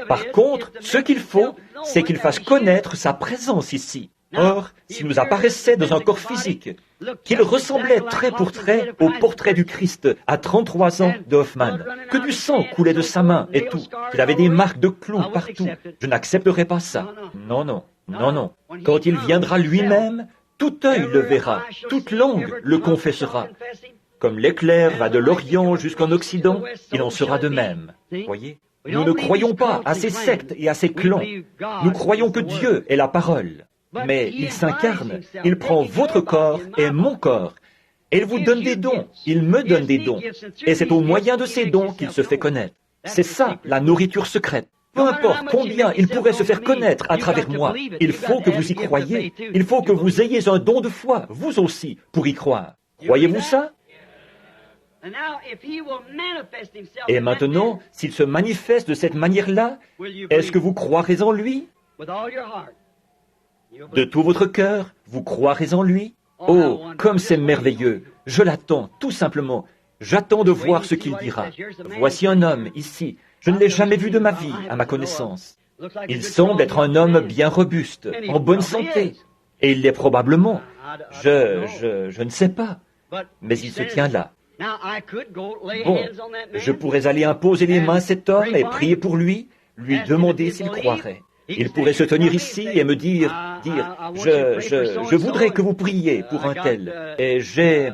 Par contre, ce qu'il faut, c'est qu'il fasse connaître sa présence ici. Or, s'il nous apparaissait dans un corps physique, qu'il ressemblait trait pour trait au portrait du Christ à 33 ans de Hoffman, que du sang coulait de sa main et tout, qu'il avait des marques de clous partout, je n'accepterai pas ça. Non, non, non, non. Quand il viendra lui-même, tout œil le verra, toute langue le confessera. Comme l'éclair va de l'Orient jusqu'en Occident, il en sera de même. Voyez? Nous ne croyons pas à ces sectes et à ces clans. Nous croyons que Dieu est la parole. Mais il s'incarne, il prend votre corps et mon corps, et il vous donne des dons, il me donne des dons, et c'est au moyen de ces dons qu'il se fait connaître. C'est ça, la nourriture secrète. Peu importe combien il pourrait se faire connaître à travers moi, il faut que vous y croyiez, il faut que vous ayez un don de foi, vous aussi, pour y croire. Croyez-vous ça? Et maintenant, s'il se manifeste de cette manière-là, est-ce que vous croirez en lui? De tout votre cœur, vous croirez en lui? Oh, comme c'est merveilleux! Je l'attends, tout simplement. J'attends de voir ce qu'il dira. Voici un homme, ici. Je ne l'ai jamais vu de ma vie, à ma connaissance. Il semble être un homme bien robuste, en bonne santé. Et il l'est probablement. Je ne sais pas. Mais il se tient là. Bon, je pourrais aller imposer les mains à cet homme et prier pour lui demander s'il croirait. Il pourrait se tenir ici et me dire, je voudrais que vous priez pour un tel. Et j'ai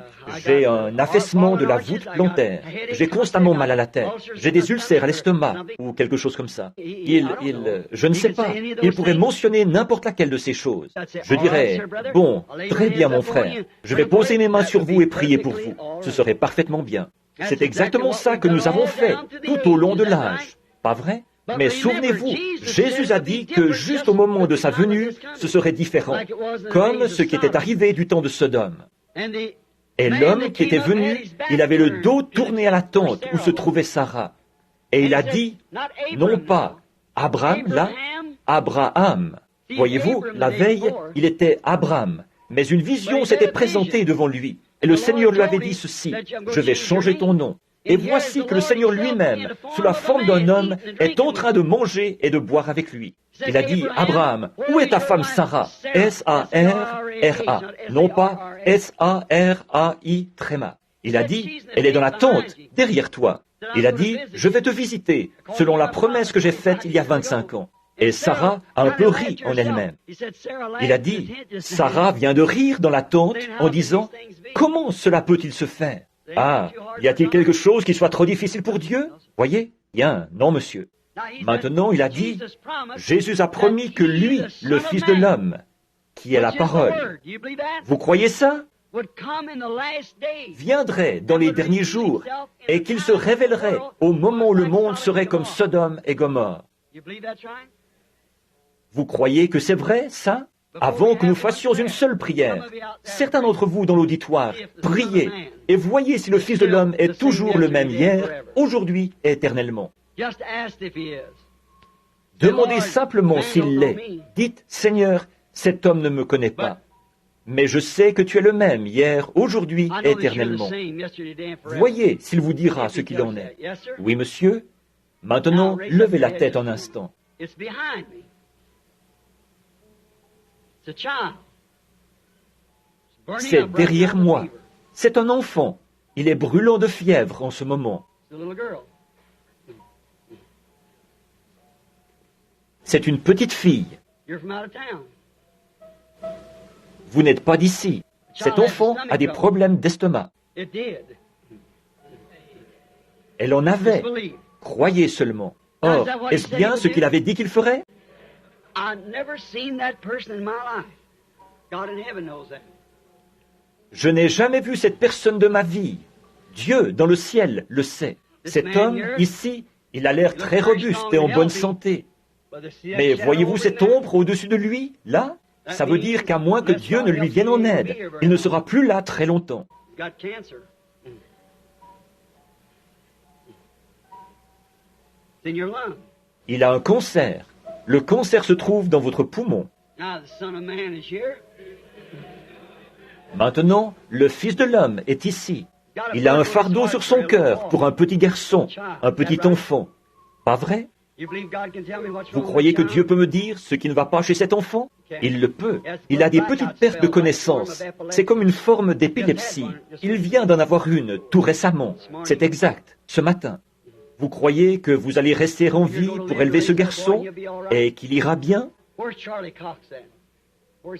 un affaissement de la voûte plantaire. J'ai constamment mal à la tête. J'ai des ulcères à l'estomac ou quelque chose comme ça. Je ne sais pas. Il pourrait mentionner n'importe laquelle de ces choses. Je dirais, bon, très bien mon frère. Je vais poser mes mains sur vous et prier pour vous. Ce serait parfaitement bien. C'est exactement ça que nous avons fait tout au long de l'âge. Pas vrai? Mais souvenez-vous, Jésus a dit que juste au moment de sa venue, ce serait différent, comme ce qui était arrivé du temps de Sodome. Et l'homme qui était venu, il avait le dos tourné à la tente où se trouvait Sarah. Et il a dit, non pas Abraham, là, Abraham. Voyez-vous, la veille, il était Abraham. Mais une vision s'était présentée devant lui. Et le Seigneur lui avait dit ceci, je vais changer ton nom. Et voici que le Seigneur lui-même, sous la forme d'un homme, est en train de manger et de boire avec lui. Il a dit, Abraham, où est ta femme Sarah? S-A-R-R-A, non pas S-A-R-A-I, tréma. Il a dit, elle est dans la tente, derrière toi. Il a dit, je vais te visiter, selon la promesse que j'ai faite il y a 25 ans. Et Sarah a un peu ri en elle-même. Il a dit, Sarah vient de rire dans la tente en disant, comment cela peut-il se faire? Ah, y a-t-il quelque chose qui soit trop difficile pour Dieu? Voyez? Bien, non, monsieur. Maintenant, il a dit, Jésus a promis que lui, le Fils de l'homme, qui est la parole, vous croyez ça? Viendrait dans les derniers jours et qu'il se révélerait au moment où le monde serait comme Sodome et Gomorrhe. Vous croyez que c'est vrai, ça? Avant que nous fassions une seule prière, certains d'entre vous dans l'auditoire, priez et voyez si le Fils de l'homme est toujours le même hier, aujourd'hui et éternellement. Demandez simplement s'il l'est. Dites, Seigneur, cet homme ne me connaît pas, mais je sais que tu es le même hier, aujourd'hui et éternellement. Voyez s'il vous dira ce qu'il en est. Oui, monsieur. Maintenant, levez la tête un instant. C'est derrière moi. C'est un enfant. Il est brûlant de fièvre en ce moment. C'est une petite fille. Vous n'êtes pas d'ici. Cet enfant a des problèmes d'estomac. Elle en avait. Croyez seulement. Or, est-ce bien ce qu'il avait dit qu'il ferait? Je n'ai jamais vu cette personne de ma vie. Dieu, dans le ciel, le sait. Cet homme, ici, il a l'air très robuste et en bonne santé. Mais voyez-vous cette ombre au-dessus de lui, là? Ça veut dire qu'à moins que Dieu ne lui vienne en aide, il ne sera plus là très longtemps. Il a un cancer. Le cancer se trouve dans votre poumon. Maintenant, le Fils de l'homme est ici. Il a un fardeau sur son cœur pour un petit garçon, un petit enfant. Pas vrai? Vous croyez que Dieu peut me dire ce qui ne va pas chez cet enfant? Il le peut. Il a des petites pertes de connaissance. C'est comme une forme d'épilepsie. Il vient d'en avoir une tout récemment. C'est exact, ce matin. Vous croyez que vous allez rester en vie pour élever ce garçon et qu'il ira bien?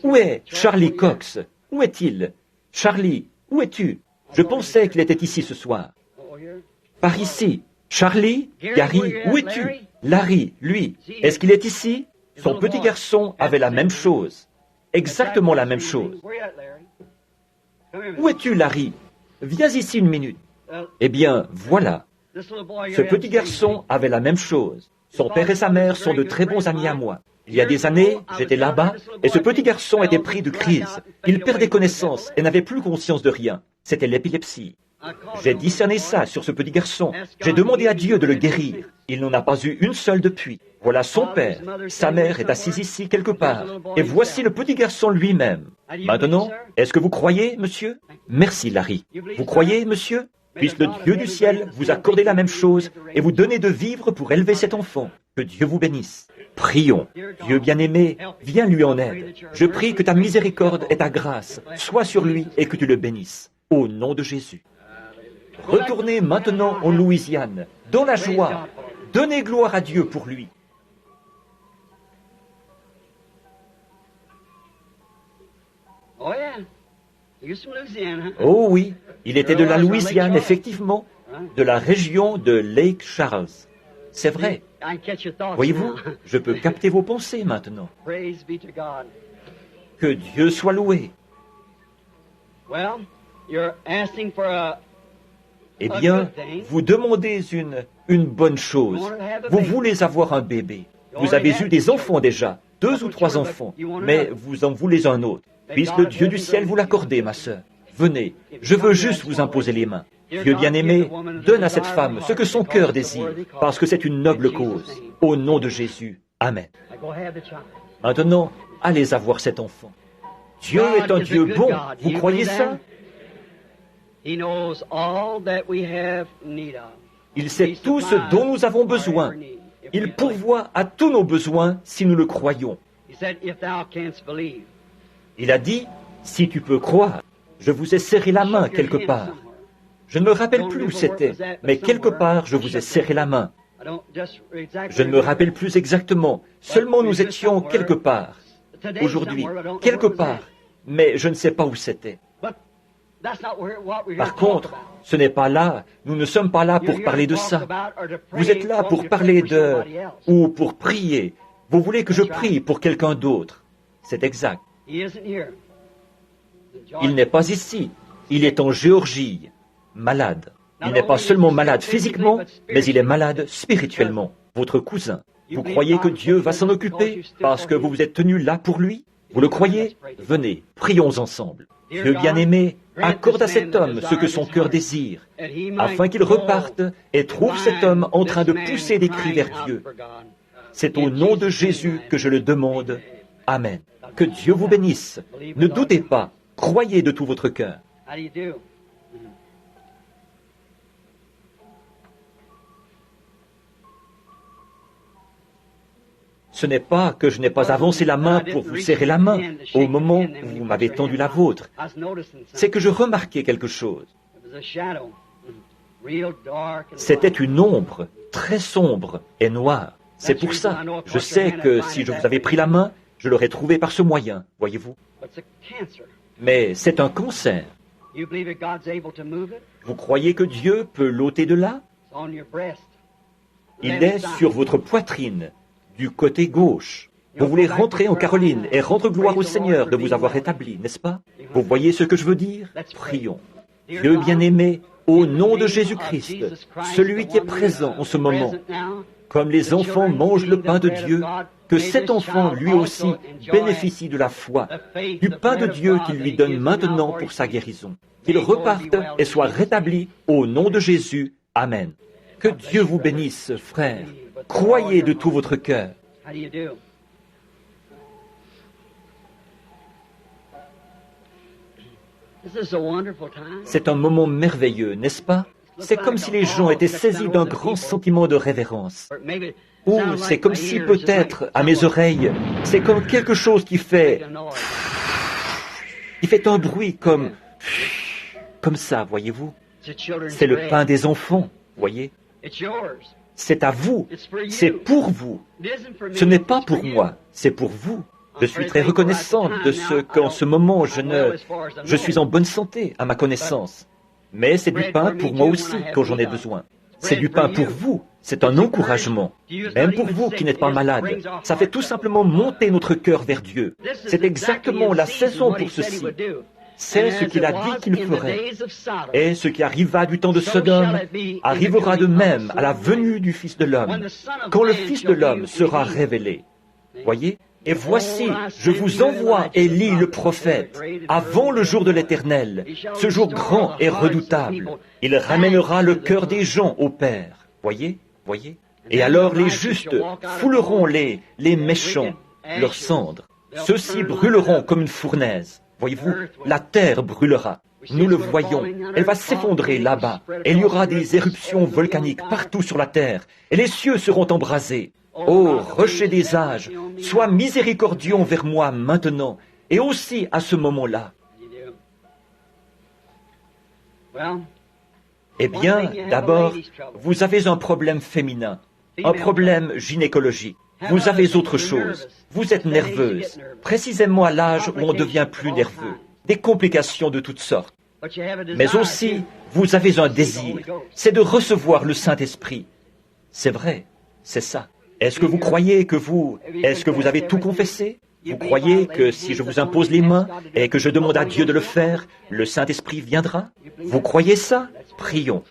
Où est Charlie Cox? Où est-il? Charlie, où es-tu? Je pensais qu'il était ici ce soir. Par ici. Charlie, Gary, où es-tu? Larry, lui, est-ce qu'il est ici? Son petit garçon avait la même chose. exactement la même chose. Où es-tu, Larry? Viens ici une minute. Eh bien, voilà. Ce petit garçon avait la même chose. Son père et sa mère sont de très bons amis à moi. Il y a des années, j'étais là-bas, et ce petit garçon était pris de crise. Il perdait connaissance et n'avait plus conscience de rien. C'était l'épilepsie. J'ai discerné ça sur ce petit garçon. J'ai demandé à Dieu de le guérir. Il n'en a pas eu une seule depuis. Voilà son père. Sa mère est assise ici quelque part. Et voici le petit garçon lui-même. Maintenant, est-ce que vous croyez, monsieur? Merci, Larry. Vous croyez, monsieur? Puisse le Dieu du ciel vous accorder la même chose et vous donner de vivre pour élever cet enfant. Que Dieu vous bénisse. Prions. Dieu bien-aimé, viens lui en aide. Je prie que ta miséricorde et ta grâce soient sur lui et que tu le bénisses. Au nom de Jésus. Retournez maintenant en Louisiane, dans la joie. Donnez gloire à Dieu pour lui. Oh oui, il était de la Louisiane, effectivement, de la région de Lake Charles. C'est vrai. Voyez-vous, je peux capter vos pensées maintenant. Que Dieu soit loué. Eh bien, vous demandez une bonne chose. Vous voulez avoir un bébé. Vous avez eu des enfants déjà, 2 ou 3 enfants, mais vous en voulez un autre. Puisse le Dieu du ciel vous l'accorder, ma sœur. Venez, je veux juste vous imposer les mains. Dieu bien-aimé, donne à cette femme ce que son cœur désire, parce que c'est une noble cause. Au nom de Jésus. Amen. Maintenant, allez avoir cet enfant. Dieu est un Dieu bon. Vous croyez ça? Il sait tout ce dont nous avons besoin. Il pourvoit à tous nos besoins si nous le croyons. Il a dit, si tu peux croire, je vous ai serré la main quelque part. Je ne me rappelle plus où c'était, mais quelque part je vous ai serré la main. Je ne me rappelle plus exactement, seulement nous étions quelque part. Aujourd'hui, quelque part, mais je ne sais pas où c'était. Par contre, ce n'est pas là, nous ne sommes pas là pour parler de ça. Vous êtes là pour parler de... ou pour prier. Vous voulez que je prie pour quelqu'un d'autre. C'est exact. Il n'est pas ici, il est en Géorgie, malade. Il n'est pas seulement malade physiquement, mais il est malade spirituellement. Votre cousin, vous croyez que Dieu va s'en occuper parce que vous vous êtes tenu là pour lui? Vous le croyez? Venez, prions ensemble. Dieu bien-aimé, accorde à cet homme ce que son cœur désire, afin qu'il reparte et trouve cet homme en train de pousser des cris vers Dieu. C'est au nom de Jésus que je le demande. Amen. Que Dieu vous bénisse. Ne doutez pas, croyez de tout votre cœur. Ce n'est pas que je n'ai pas avancé la main pour vous serrer la main au moment où vous m'avez tendu la vôtre. C'est que je remarquais quelque chose. C'était une ombre très sombre et noire. C'est pour ça. Je sais que si je vous avais pris la main, je l'aurais trouvé par ce moyen, voyez-vous. Mais c'est un cancer. Vous croyez que Dieu peut l'ôter de là? Il est sur votre poitrine, du côté gauche. Vous voulez rentrer en Caroline et rendre gloire au Seigneur de vous avoir rétabli, n'est-ce pas? Vous voyez ce que je veux dire? Prions. Dieu bien-aimé, au nom de Jésus-Christ, celui qui est présent en ce moment, comme les enfants mangent le pain de Dieu, que cet enfant, lui aussi, bénéficie de la foi, du pain de Dieu qu'il lui donne maintenant pour sa guérison. Qu'il reparte et soit rétabli au nom de Jésus. Amen. Que Dieu vous bénisse, frères. Croyez de tout votre cœur. C'est un moment merveilleux, n'est-ce pas? C'est comme si les gens étaient saisis d'un grand sentiment de révérence. Ou c'est comme si peut-être, à mes oreilles, c'est comme quelque chose qui fait un bruit comme ça, voyez-vous? C'est le pain des enfants, voyez? C'est à vous, c'est pour vous. Ce n'est pas pour moi, c'est pour vous. Je suis très reconnaissante de ce qu'en ce moment je suis en bonne santé à ma connaissance. Mais c'est du pain pour moi aussi quand j'en ai besoin. C'est du pain pour vous. C'est un encouragement. Même pour vous qui n'êtes pas malade. Ça fait tout simplement monter notre cœur vers Dieu. C'est exactement la saison pour ceci. C'est ce qu'il a dit qu'il ferait. Et ce qui arriva du temps de Sodome arrivera de même à la venue du Fils de l'homme, quand le Fils de l'homme sera révélé. Voyez? Et voici, je vous envoie Élie le prophète, avant le jour de l'Éternel, ce jour grand et redoutable. Il ramènera le cœur des gens au Père. Voyez? Voyez? Et alors les justes fouleront les méchants, leurs cendres. Ceux-ci brûleront comme une fournaise. Voyez-vous, la terre brûlera. Nous le voyons. Elle va s'effondrer là-bas. Et il y aura des éruptions volcaniques partout sur la terre. Et les cieux seront embrasés. Ô rocher des âges, sois miséricordieux envers moi maintenant, et aussi à ce moment-là. Eh bien, d'abord, vous avez un problème féminin, un problème gynécologique. Vous avez autre chose. Vous êtes nerveuse, précisément à l'âge où on devient plus nerveux. Des complications de toutes sortes. Mais aussi, vous avez un désir, c'est de recevoir le Saint-Esprit. C'est vrai, c'est ça. Est-ce que vous croyez que est-ce que vous avez tout confessé? Vous croyez que si je vous impose les mains et que je demande à Dieu de le faire, le Saint-Esprit viendra? Vous croyez ça? Prions.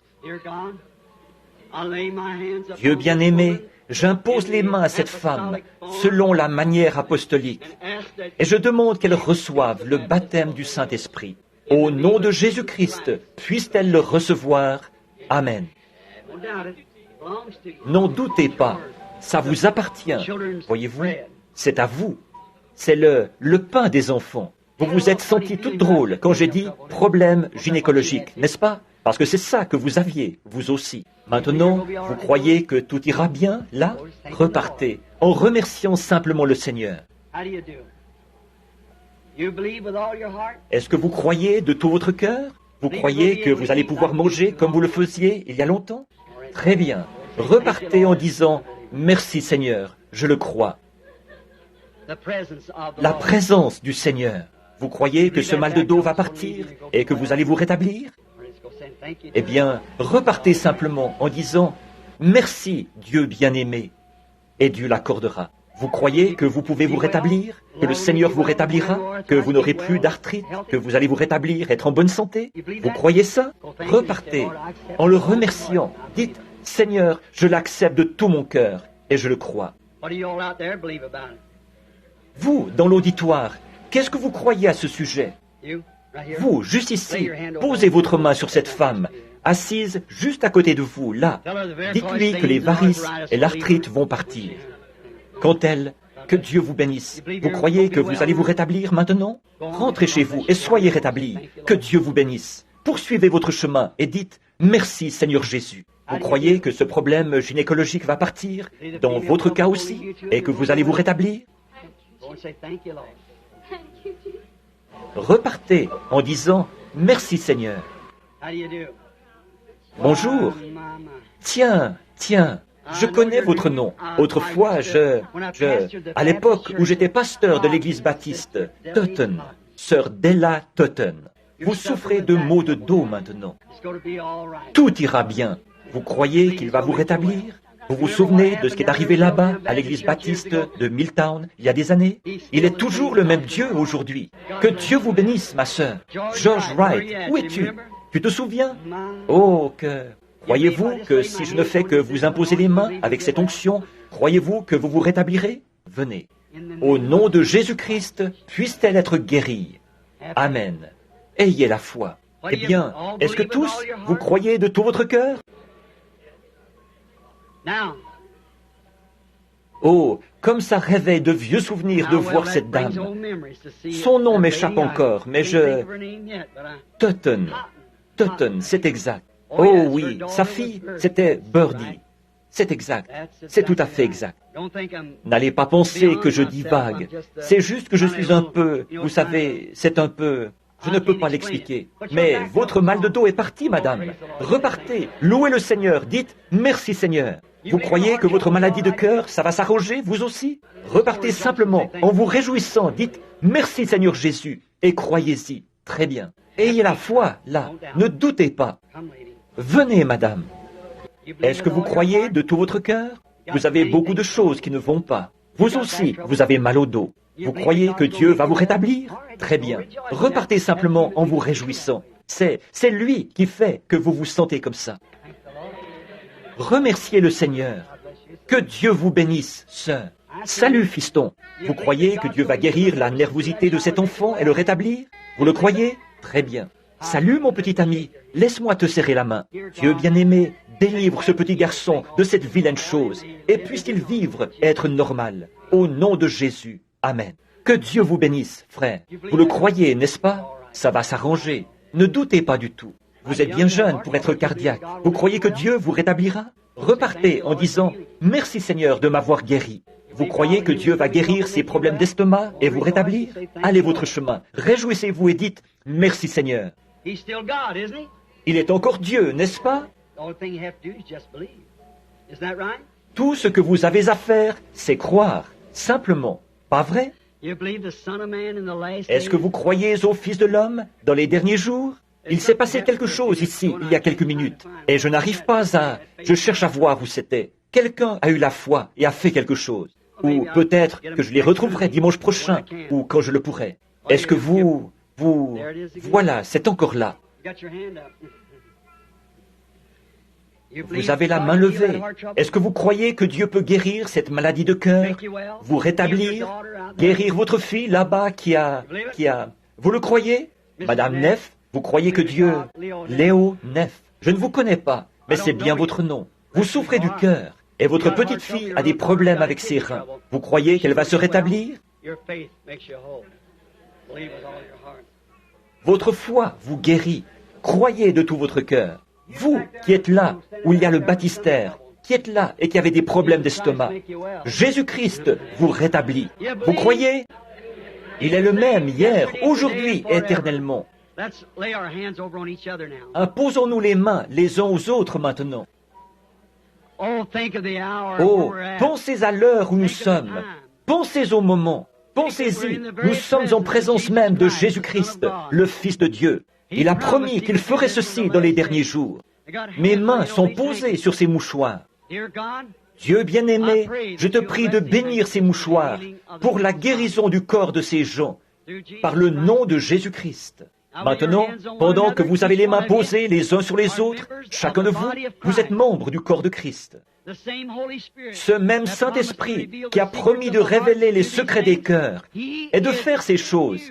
Dieu bien-aimé, j'impose les mains à cette femme selon la manière apostolique et je demande qu'elle reçoive le baptême du Saint-Esprit. Au nom de Jésus-Christ, puisse-t-elle le recevoir? Amen. N'en doutez pas, ça vous appartient. Voyez-vous, c'est à vous. C'est le pain des enfants. Vous vous êtes senti toute drôle quand j'ai dit problème gynécologique, n'est-ce pas? Parce que c'est ça que vous aviez, vous aussi. Maintenant, vous croyez que tout ira bien, là? Repartez, en remerciant simplement le Seigneur. Est-ce que vous croyez de tout votre cœur? Vous croyez que vous allez pouvoir manger comme vous le faisiez il y a longtemps? Très bien. Repartez en disant « Merci Seigneur, je le crois ». La présence du Seigneur. Vous croyez que ce mal de dos va partir et que vous allez vous rétablir? Eh bien, repartez simplement en disant « Merci Dieu bien-aimé » et Dieu l'accordera. Vous croyez que vous pouvez vous rétablir, que le Seigneur vous rétablira, que vous n'aurez plus d'arthrite, que vous allez vous rétablir, être en bonne santé? Vous croyez ça? Repartez en le remerciant. Dites « Seigneur, je l'accepte de tout mon cœur et je le crois. » Vous, dans l'auditoire, qu'est-ce que vous croyez à ce sujet? Vous, juste ici, posez votre main sur cette femme, assise juste à côté de vous, là. Dites-lui que les varices et l'arthrite vont partir. Quand elle, que Dieu vous bénisse. Vous croyez que vous allez vous rétablir maintenant? Rentrez chez vous et soyez rétablis. Que Dieu vous bénisse. Poursuivez votre chemin et dites « Merci Seigneur Jésus ». Vous croyez que ce problème gynécologique va partir, dans votre cas aussi, et que vous allez vous rétablir? Repartez en disant « Merci Seigneur ». Bonjour. Tiens, je connais votre nom. Autrefois, à l'époque où j'étais pasteur de l'église baptiste, Totten, sœur Della Totten. Vous souffrez de maux de dos maintenant. Tout ira bien. Vous croyez qu'il va vous rétablir? Vous vous souvenez de ce qui est arrivé là-bas, à l'église baptiste de Milltown, il y a des années? Il est toujours le même Dieu aujourd'hui. Que Dieu vous bénisse, ma sœur. George Wright, où es-tu? Tu te souviens? Oh, que... Croyez-vous que si je ne fais que vous imposer les mains avec cette onction, croyez-vous que vous vous rétablirez? Venez. Au nom de Jésus-Christ, puisse-t-elle être guérie. Amen. Ayez la foi. Eh bien, est-ce que tous, vous croyez de tout votre cœur? Oh, comme ça réveille de vieux souvenirs de voir cette dame. Son nom m'échappe encore, mais Totten, c'est exact. Oh oui, sa fille, c'était Birdie. C'est exact. C'est tout à fait exact. N'allez pas penser que je divague. C'est juste que je suis un peu, vous savez, c'est un peu... Je ne peux pas l'expliquer. Mais votre mal de dos est parti, madame. Repartez, louez le Seigneur, dites « Merci Seigneur ». Vous croyez que votre maladie de cœur, ça va s'arranger, vous aussi? Repartez simplement en vous réjouissant, dites « Merci Seigneur Jésus » et croyez-y. Très bien. Ayez la foi, là. Ne doutez pas. Venez, madame. Est-ce que vous croyez de tout votre cœur? Vous avez beaucoup de choses qui ne vont pas. Vous aussi, vous avez mal au dos. Vous croyez que Dieu va vous rétablir? Très bien. Repartez simplement en vous réjouissant. C'est lui qui fait que vous vous sentez comme ça. Remerciez le Seigneur. Que Dieu vous bénisse, sœur. Salut, fiston. Vous croyez que Dieu va guérir la nervosité de cet enfant et le rétablir? Vous le croyez? Très bien. Salut, mon petit ami. Laisse-moi te serrer la main. Dieu bien-aimé, délivre ce petit garçon de cette vilaine chose et puisse-t-il vivre et être normal. Au nom de Jésus. Amen. Que Dieu vous bénisse, frère. Vous le croyez, n'est-ce pas? Ça va s'arranger. Ne doutez pas du tout. Vous êtes bien jeune pour être cardiaque. Vous croyez que Dieu vous rétablira? Repartez en disant « Merci Seigneur de m'avoir guéri ». Vous croyez que Dieu va guérir ces problèmes d'estomac et vous rétablir? Allez votre chemin. Réjouissez-vous et dites « Merci Seigneur ». Il est encore Dieu, n'est-ce pas? Tout ce que vous avez à faire, c'est croire. Simplement. Pas vrai? Est-ce que vous croyez au Fils de l'homme dans les derniers jours? Il s'est passé quelque chose ici, il y a quelques minutes, et je n'arrive pas à... Je cherche à voir où c'était. Quelqu'un a eu la foi et a fait quelque chose. Ou peut-être que je les retrouverai dimanche prochain, ou quand je le pourrai. Est-ce que vous... Voilà, c'est encore là. Vous avez la main levée. Est-ce que vous croyez que Dieu peut guérir cette maladie de cœur? Vous rétablir? Guérir votre fille là-bas qui a... Vous le croyez? Madame Neff, vous croyez que Dieu... Léo Neff, je ne vous connais pas, mais c'est bien votre nom. Vous souffrez du cœur, et votre petite fille a des problèmes avec ses reins. Vous croyez qu'elle va se rétablir? Votre foi vous guérit. Croyez de tout votre cœur. Vous qui êtes là, où il y a le baptistère, qui êtes là et qui avez des problèmes d'estomac, Jésus-Christ vous rétablit. Vous croyez? Il est le même hier, aujourd'hui et éternellement. Imposons-nous les mains les uns aux autres maintenant. Oh, pensez à l'heure où nous sommes. Pensez au moment. Pensez-y. Nous sommes en présence même de Jésus-Christ, le Fils de Dieu. Il a promis qu'il ferait ceci dans les derniers jours. Mes mains sont posées sur ces mouchoirs. Dieu bien-aimé, je te prie de bénir ces mouchoirs pour la guérison du corps de ces gens, par le nom de Jésus-Christ. Maintenant, pendant que vous avez les mains posées les uns sur les autres, chacun de vous, vous êtes membre du corps de Christ. Ce même Saint-Esprit qui a promis de révéler les secrets des cœurs et de faire ces choses,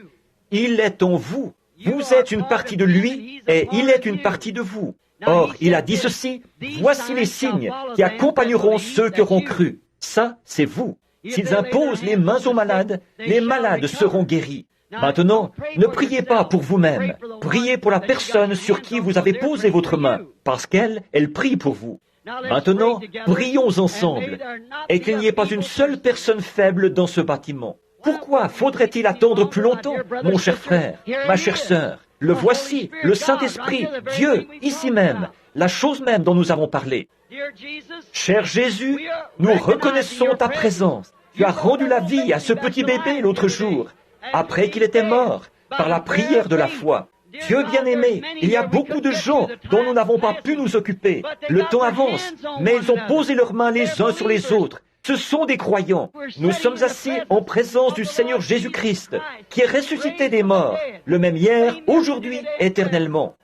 il est en vous. Vous êtes une partie de lui et il est une partie de vous. Or, il a dit ceci, « Voici les signes qui accompagneront ceux qui auront cru. » Ça, c'est vous. S'ils imposent les mains aux malades, les malades seront guéris. Maintenant, ne priez pas pour vous-même. Priez pour la personne sur qui vous avez posé votre main, parce qu'elle prie pour vous. Maintenant, prions ensemble, et qu'il n'y ait pas une seule personne faible dans ce bâtiment. Pourquoi faudrait-il attendre plus longtemps, mon cher frère, ma chère sœur? Le voici, le Saint-Esprit, Dieu, ici même, la chose même dont nous avons parlé. Cher Jésus, nous reconnaissons ta présence. Tu as rendu la vie à ce petit bébé l'autre jour, après qu'il était mort, par la prière de la foi. Dieu bien-aimé, il y a beaucoup de gens dont nous n'avons pas pu nous occuper. Le temps avance, mais ils ont posé leurs mains les uns sur les autres. Ce sont des croyants. Nous sommes assis en présence du Seigneur Jésus-Christ, qui est ressuscité des morts, le même hier, aujourd'hui, éternellement.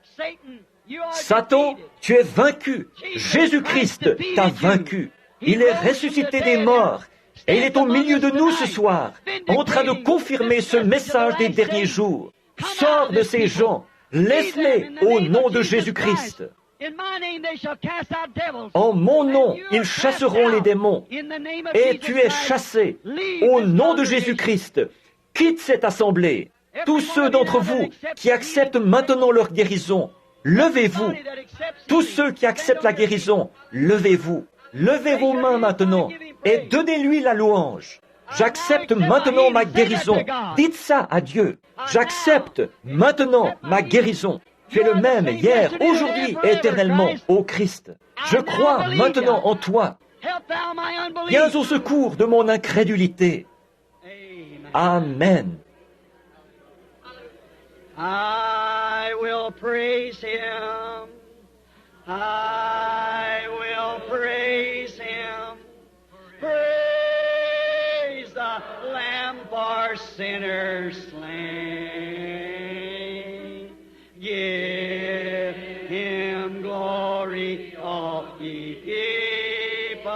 Satan, tu es vaincu. Jésus-Christ t'a vaincu. Il est ressuscité des morts. Et il est au milieu de nous ce soir, en train de confirmer ce message des derniers jours. Sors de ces gens, laisse-les au nom de Jésus-Christ. En mon nom, ils chasseront les démons. Et tu es chassé. Au nom de Jésus-Christ, quitte cette assemblée. Tous ceux d'entre vous qui acceptent maintenant leur guérison, levez-vous. Tous ceux qui acceptent la guérison, levez-vous. Levez vos mains maintenant et donnez-lui la louange. J'accepte maintenant ma guérison. Dites ça à Dieu. J'accepte maintenant ma guérison. Tu es le même hier, aujourd'hui et éternellement, ô Christ. Je crois maintenant en toi. Viens au secours de mon incrédulité. Amen. I will praise him. I will Lamb for sinners slain. Give him glory, all ye people,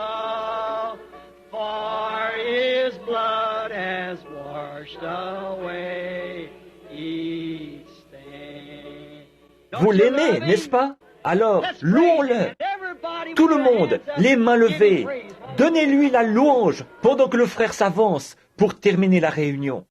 for his blood has washed away each stain. Vous l'aimez, n'est-ce pas? Alors, louons-le. Tout le monde, les mains levées, donnez-lui la louange pendant que le frère s'avance pour terminer la réunion.